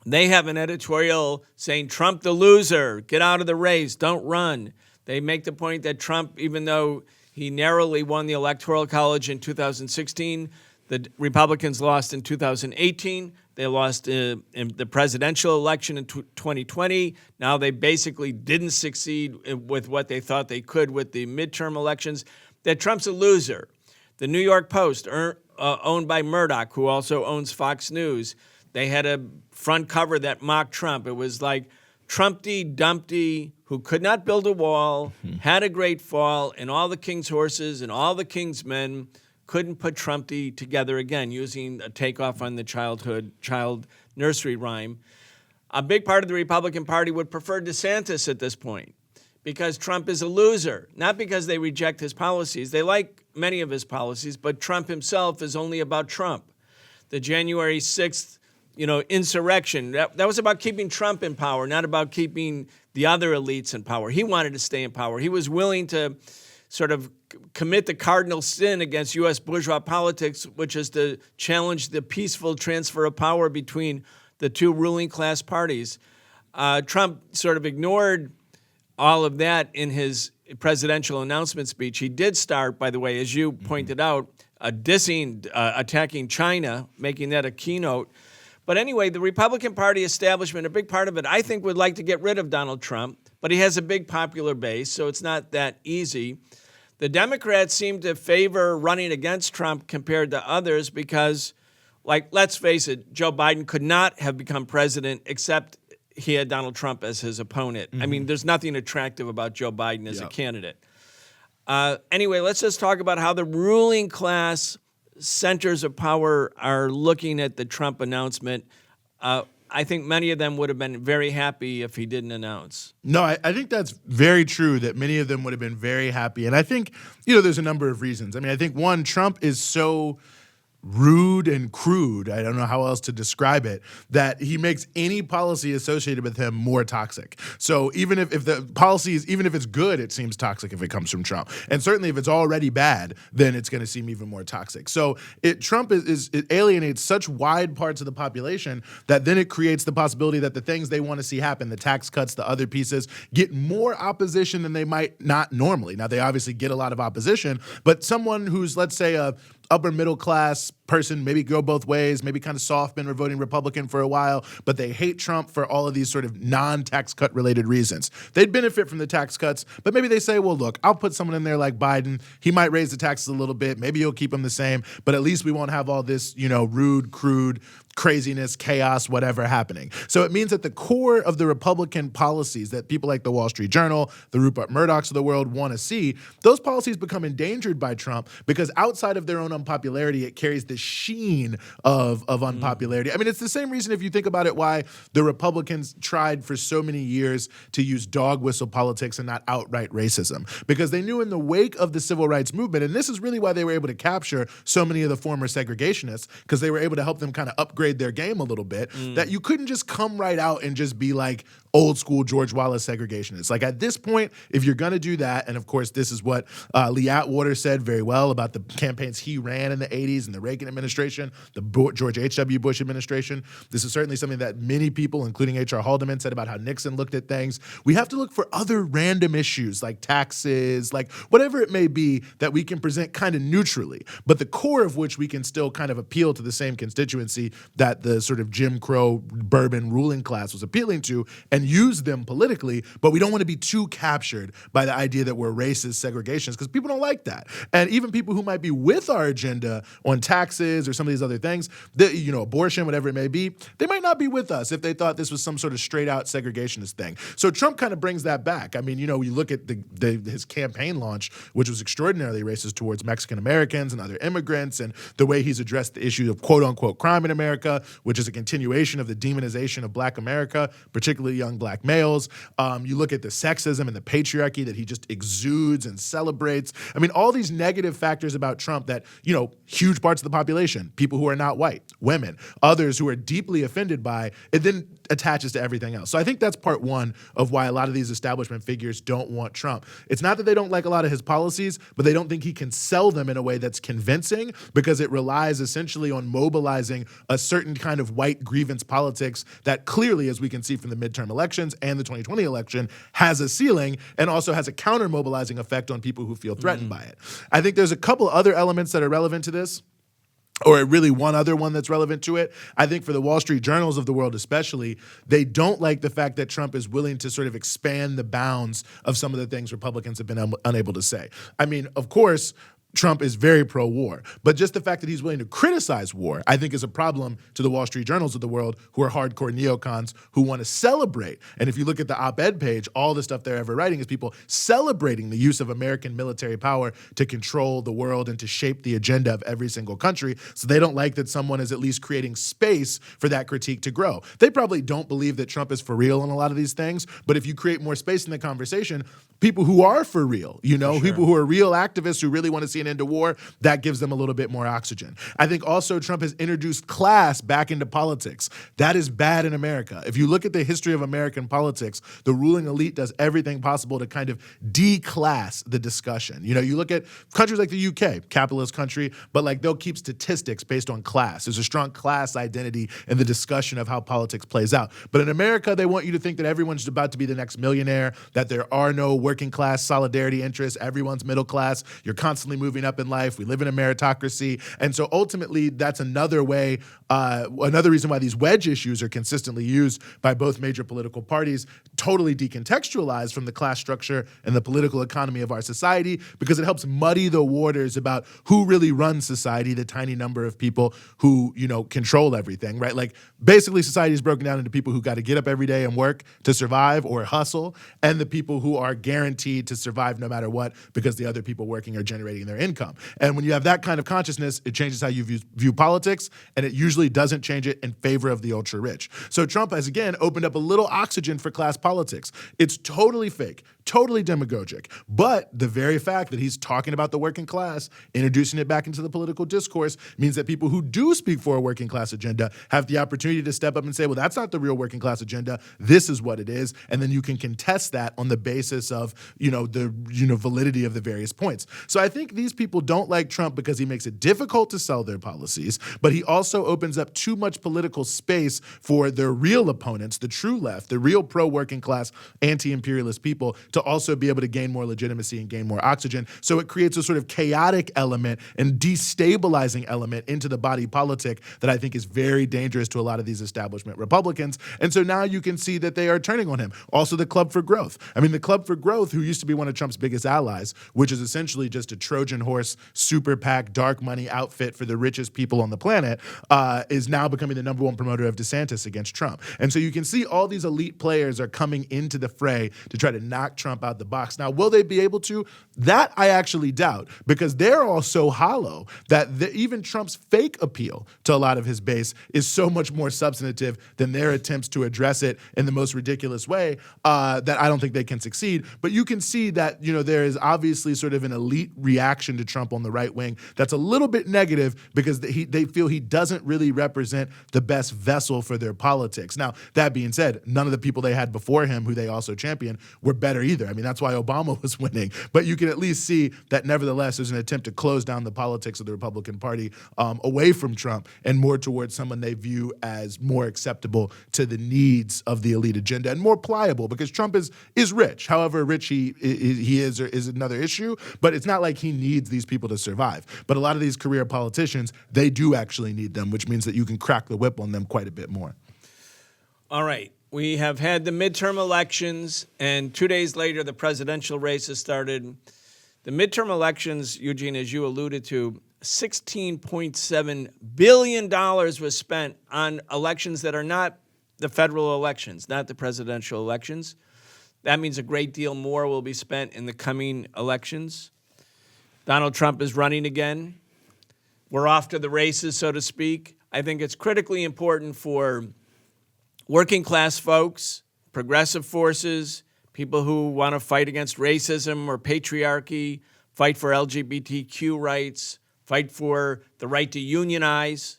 They have an editorial saying, Trump the loser, get out of the race, don't run. They make the point that Trump, even though he narrowly won the Electoral College in 2016, the Republicans lost in 2018. They lost in the presidential election in 2020. Now they basically didn't succeed with what they thought they could with the midterm elections. That Trump's a loser. The New York Post, owned by Murdoch, who also owns Fox News, they had a front cover that mocked Trump. It was like Trumpty Dumpty, who could not build a wall, had a great fall, and all the king's horses and all the king's men couldn't put Trumpty together again, using a takeoff on the child nursery rhyme. A big part of the Republican Party would prefer DeSantis at this point because Trump is a loser, not because they reject his policies. They like many of his policies, but Trump himself is only about Trump. The January 6th, insurrection, that was about keeping Trump in power, not about keeping the other elites in power. He wanted to stay in power. He was willing to sort of commit the cardinal sin against U.S. bourgeois politics, which is to challenge the peaceful transfer of power between the two ruling class parties. Trump sort of ignored all of that in his presidential announcement speech. He did start, by the way, as you pointed out, attacking China, making that a keynote. But anyway, the Republican Party establishment, a big part of it, I think, would like to get rid of Donald Trump, but he has a big popular base, so it's not that easy. The Democrats seem to favor running against Trump compared to others because, let's face it, Joe Biden could not have become president except he had Donald Trump as his opponent. I mean, there's nothing attractive about Joe Biden as a candidate. Anyway, let's just talk about how the ruling class centers of power are looking at the Trump announcement. I think many of them would have been very happy if he didn't announce. No, I think that's very true, that many of them would have been very happy. And I think, there's a number of reasons. I mean, I think, one, Trump is so rude and crude, I don't know how else to describe it, that he makes any policy associated with him more toxic. So even if the policy is, even if it's good, it seems toxic if it comes from Trump. And certainly if it's already bad, then it's going to seem even more toxic. So Trump it alienates such wide parts of the population that then it creates the possibility that the things they want to see happen, the tax cuts, the other pieces, get more opposition than they might not normally. Now, they obviously get a lot of opposition, but someone who's, let's say, a upper middle class person, maybe go both ways, maybe kind of soft, been voting Republican for a while, but they hate Trump for all of these sort of non-tax cut related reasons. They'd benefit from the tax cuts, but maybe they say, well, look, I'll put someone in there like Biden. He might raise the taxes a little bit. Maybe he'll keep them the same, but at least we won't have all this, rude, crude, craziness, chaos, whatever happening. So it means that the core of the Republican policies that people like the Wall Street Journal, the Rupert Murdochs of the world want to see, those policies become endangered by Trump because outside of their own unpopularity, it carries the sheen of unpopularity. I mean, it's the same reason, if you think about it, why the Republicans tried for so many years to use dog whistle politics and not outright racism, because they knew in the wake of the civil rights movement, and this is really why they were able to capture so many of the former segregationists, because they were able to help them kind of upgrade their game a little bit, that you couldn't just come right out and just be like old school George Wallace segregationists. Like at this point, if you're going to do that, and of course this is what Lee Atwater said very well about the campaigns he ran in the 80s and the Reagan administration, the George H.W. Bush administration. This is certainly something that many people, including H.R. Haldeman, said about how Nixon looked at things. We have to look for other random issues like taxes, like whatever it may be that we can present kind of neutrally, but the core of which we can still kind of appeal to the same constituency that the sort of Jim Crow bourbon ruling class was appealing to, and use them politically, but we don't want to be too captured by the idea that we're racist segregationists, because people don't like that. And even people who might be with our agenda on taxes or some of these other things, abortion, whatever it may be, they might not be with us if they thought this was some sort of straight out segregationist thing. So Trump kind of brings that back. I mean, you look at his campaign launch, which was extraordinarily racist towards Mexican Americans and other immigrants, and the way he's addressed the issue of quote unquote crime in America, which is a continuation of the demonization of Black America, particularly young Black males. You look at the sexism and the patriarchy that he just exudes and celebrates. I mean, all these negative factors about Trump that, huge parts of the population, people who are not white, women, others who are deeply offended by, it then attaches to everything else. So I think that's part one of why a lot of these establishment figures don't want Trump. It's not that they don't like a lot of his policies, but they don't think he can sell them in a way that's convincing, because it relies essentially on mobilizing a certain kind of white grievance politics that clearly, as we can see from the midterm elections and the 2020 election, has a ceiling and also has a counter-mobilizing effect on people who feel threatened by it. I think there's a couple other elements that are relevant to this, or really one other one that's relevant to it. I think for the Wall Street Journals of the world especially, they don't like the fact that Trump is willing to sort of expand the bounds of some of the things Republicans have been unable to say. I mean, of course, Trump is very pro-war, but just the fact that he's willing to criticize war, I think, is a problem to the Wall Street Journals of the world, who are hardcore neocons who want to celebrate. And if you look at the op-ed page, all the stuff they're ever writing is people celebrating the use of American military power to control the world and to shape the agenda of every single country. So they don't like that someone is at least creating space for that critique to grow. They probably don't believe that Trump is for real on a lot of these things, but if you create more space in the conversation, people who are for real, people who are real activists who really want to see an end to war, that gives them a little bit more oxygen. I think also Trump has introduced class back into politics. That is bad in America. If you look at the history of American politics, the ruling elite does everything possible to kind of declass the discussion. You look at countries like the UK, capitalist country, but like they'll keep statistics based on class. There's a strong class identity in the discussion of how politics plays out. But in America, they want you to think that everyone's about to be the next millionaire, that there are no working class solidarity interests, everyone's middle class, you're constantly moving up in life, we live in a meritocracy. And so ultimately, that's another way, another reason why these wedge issues are consistently used by both major political parties, totally decontextualized from the class structure and the political economy of our society, because it helps muddy the waters about who really runs society, the tiny number of people who, control everything, right? Like basically society is broken down into people who got to get up every day and work to survive or hustle, and the people who are guaranteed to survive no matter what because the other people working are generating their income. And when you have that kind of consciousness, it changes how you view politics, and it usually doesn't change it in favor of the ultra-rich. So Trump has, again, opened up a little oxygen for class politics. It's totally fake, totally demagogic, but the very fact that he's talking about the working class, introducing it back into the political discourse, means that people who do speak for a working class agenda have the opportunity to step up and say, well, that's not the real working class agenda, this is what it is, and then you can contest that on the basis of, the validity of the various points. So I think these people don't like Trump because he makes it difficult to sell their policies, but he also opens up too much political space for their real opponents, the true left, the real pro-working class, anti-imperialist people, to also be able to gain more legitimacy and gain more oxygen. So it creates a sort of chaotic element and destabilizing element into the body politic that I think is very dangerous to a lot of these establishment Republicans. And so now you can see that they are turning on him. Also, the Club for Growth. I mean, the Club for Growth, who used to be one of Trump's biggest allies, which is essentially just a Trojan horse, super PAC, dark money outfit for the richest people on the planet, is now becoming the number one promoter of DeSantis against Trump. And so you can see all these elite players are coming into the fray to try to knock Trump out the box. Now, will they be able to? That I actually doubt, because they're all so hollow that even Trump's fake appeal to a lot of his base is so much more substantive than their attempts to address it in the most ridiculous way that I don't think they can succeed. But you can see that, you know, there is obviously sort of an elite reaction to Trump on the right wing that's a little bit negative because they feel he doesn't really represent the best vessel for their politics. Now, that being said, none of the people they had before him, who they also championed, were better either. I mean, that's why Obama was winning. But you can at least see that nevertheless there's an attempt to close down the politics of the Republican Party away from Trump and more towards someone they view as more acceptable to the needs of the elite agenda and more pliable, because Trump is rich. However rich he is another issue, but it's not like he needs these people to survive. But a lot of these career politicians, they do actually need them, which means that you can crack the whip on them quite a bit more. All right. We have had the midterm elections, and 2 days later, the presidential race has started. The midterm elections, Eugene, as you alluded to, $16.7 billion was spent on elections that are not the federal elections, not the presidential elections. That means a great deal more will be spent in the coming elections. Donald Trump is running again. We're off to the races, so to speak. I think it's critically important for working class folks, progressive forces, people who want to fight against racism or patriarchy, fight for LGBTQ rights, fight for the right to unionize,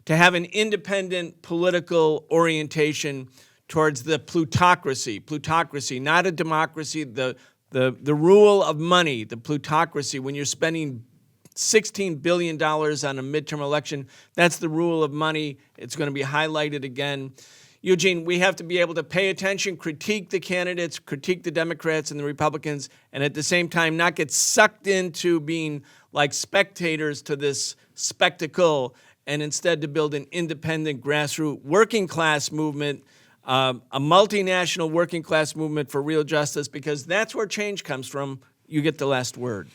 to have an independent political orientation towards the plutocracy, not a democracy, the rule of money, the plutocracy. When you're spending $16 billion on a midterm election, that's the rule of money. It's going to be highlighted again. Eugene, we have to be able to pay attention, critique the candidates, critique the Democrats and the Republicans, and at the same time not get sucked into being like spectators to this spectacle, and instead to build an independent grassroots working class movement, a multinational working class movement for real justice, because that's where change comes from. You get the last word.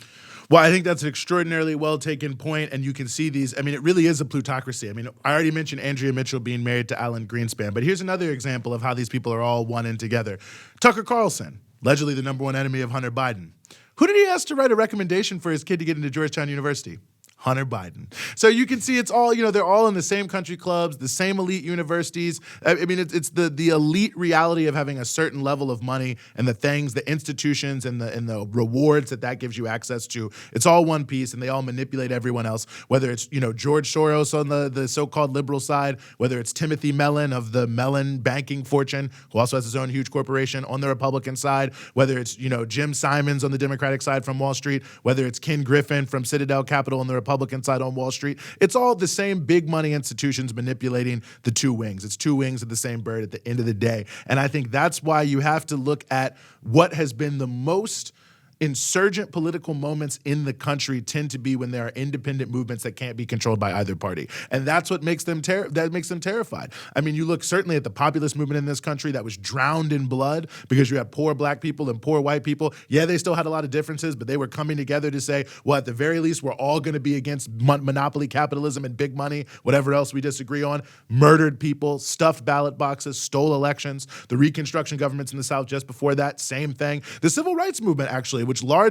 Well, I think that's an extraordinarily well-taken point, and you can see these. I mean, it really is a plutocracy. I mean, I already mentioned Andrea Mitchell being married to Alan Greenspan, but here's another example of how these people are all one and together. Tucker Carlson, allegedly the number one enemy of Hunter Biden. Who did he ask to write a recommendation for his kid to get into Georgetown University? Hunter Biden. So you can see it's all, you know, they're all in the same country clubs, the same elite universities. I mean, it's the elite reality of having a certain level of money and the things, the institutions and the rewards that gives you access to. It's all one piece, and they all manipulate everyone else, whether it's, you know, George Soros on the so-called liberal side, whether it's Timothy Mellon of the Mellon banking fortune, who also has his own huge corporation, on the Republican side, whether it's, you know, Jim Simons on the Democratic side from Wall Street, whether it's Ken Griffin from Citadel Capital on the Republican side on Wall Street. It's all the same big money institutions manipulating the two wings. It's two wings of the same bird at the end of the day. And I think that's why you have to look at what has been the most insurgent political moments in the country tend to be when there are independent movements that can't be controlled by either party. And that's what makes them terrified. I mean, you look certainly at the populist movement in this country that was drowned in blood because you had poor black people and poor white people. Yeah, they still had a lot of differences, but they were coming together to say, well, at the very least, we're all going to be against monopoly capitalism and big money, whatever else we disagree on. Murdered people, stuffed ballot boxes, stole elections. The Reconstruction governments in the South just before that, same wing. The civil rights movement, actually, which why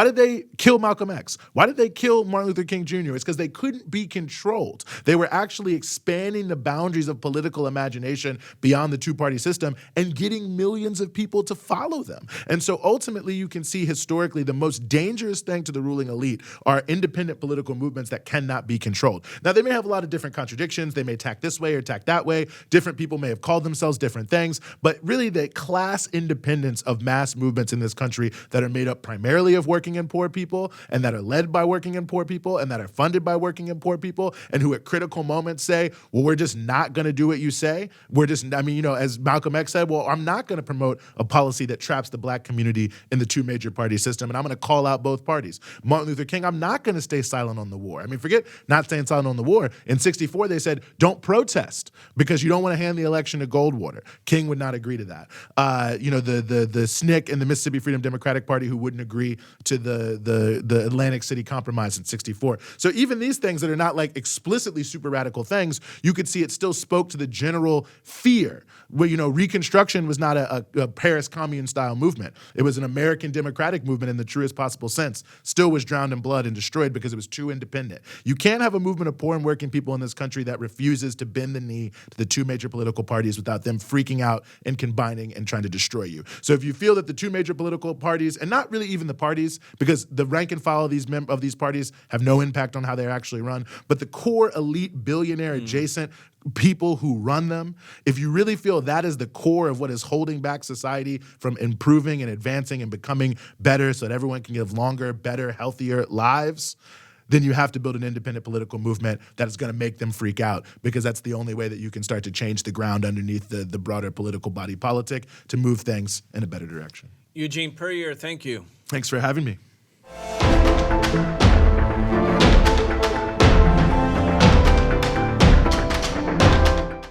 did they kill Malcolm X? Why did they kill Martin Luther King Jr.? It's because they couldn't be controlled. They were actually expanding the boundaries of political imagination beyond the two-party system and getting millions of people to follow them. And so ultimately, you can see historically the most dangerous thing to the ruling elite are independent political movements that cannot be controlled. Now, they may have a lot of different contradictions. They may tack this way or tack that way. Different people may have called themselves different things. But really, the class independence of mass movements in this country that are made made up primarily of working and poor people, and that are led by working and poor people, and that are funded by working and poor people, and who at critical moments say, well, we're just not going to do what you say. We're just, I mean, as Malcolm X said, well, I'm not going to promote a policy that traps the black community in the two major party system, and I'm going to call out both parties. Martin Luther King, I'm not going to stay silent on the war. I mean, forget not staying silent on the war. In 64, they said, don't protest because you don't want to hand the election to Goldwater. King would not agree to that. The SNCC and the Mississippi Freedom Democratic Party who wouldn't agree to the Atlantic City Compromise in 64. So even these things that are not like explicitly super radical things, you could see it still spoke to the general fear. Where, Reconstruction was not a Paris Commune style movement. It was an American democratic movement in the truest possible sense. Still was drowned in blood and destroyed because it was too independent. You can't have a movement of poor and working people in this country that refuses to bend the knee to the two major political parties without them freaking out and combining and trying to destroy you. So if you feel that the two major political parties, and not really even the parties, because the rank and file of these parties have no impact on how they're actually run, but the core elite billionaire adjacent people who run them, if you really feel that is the core of what is holding back society from improving and advancing and becoming better so that everyone can live longer, better, healthier lives, then you have to build an independent political movement that is going to make them freak out, because that's the only way that you can start to change the ground underneath the broader political body politic to move things in a better direction. Eugene Puryear, thank you. Thanks for having me.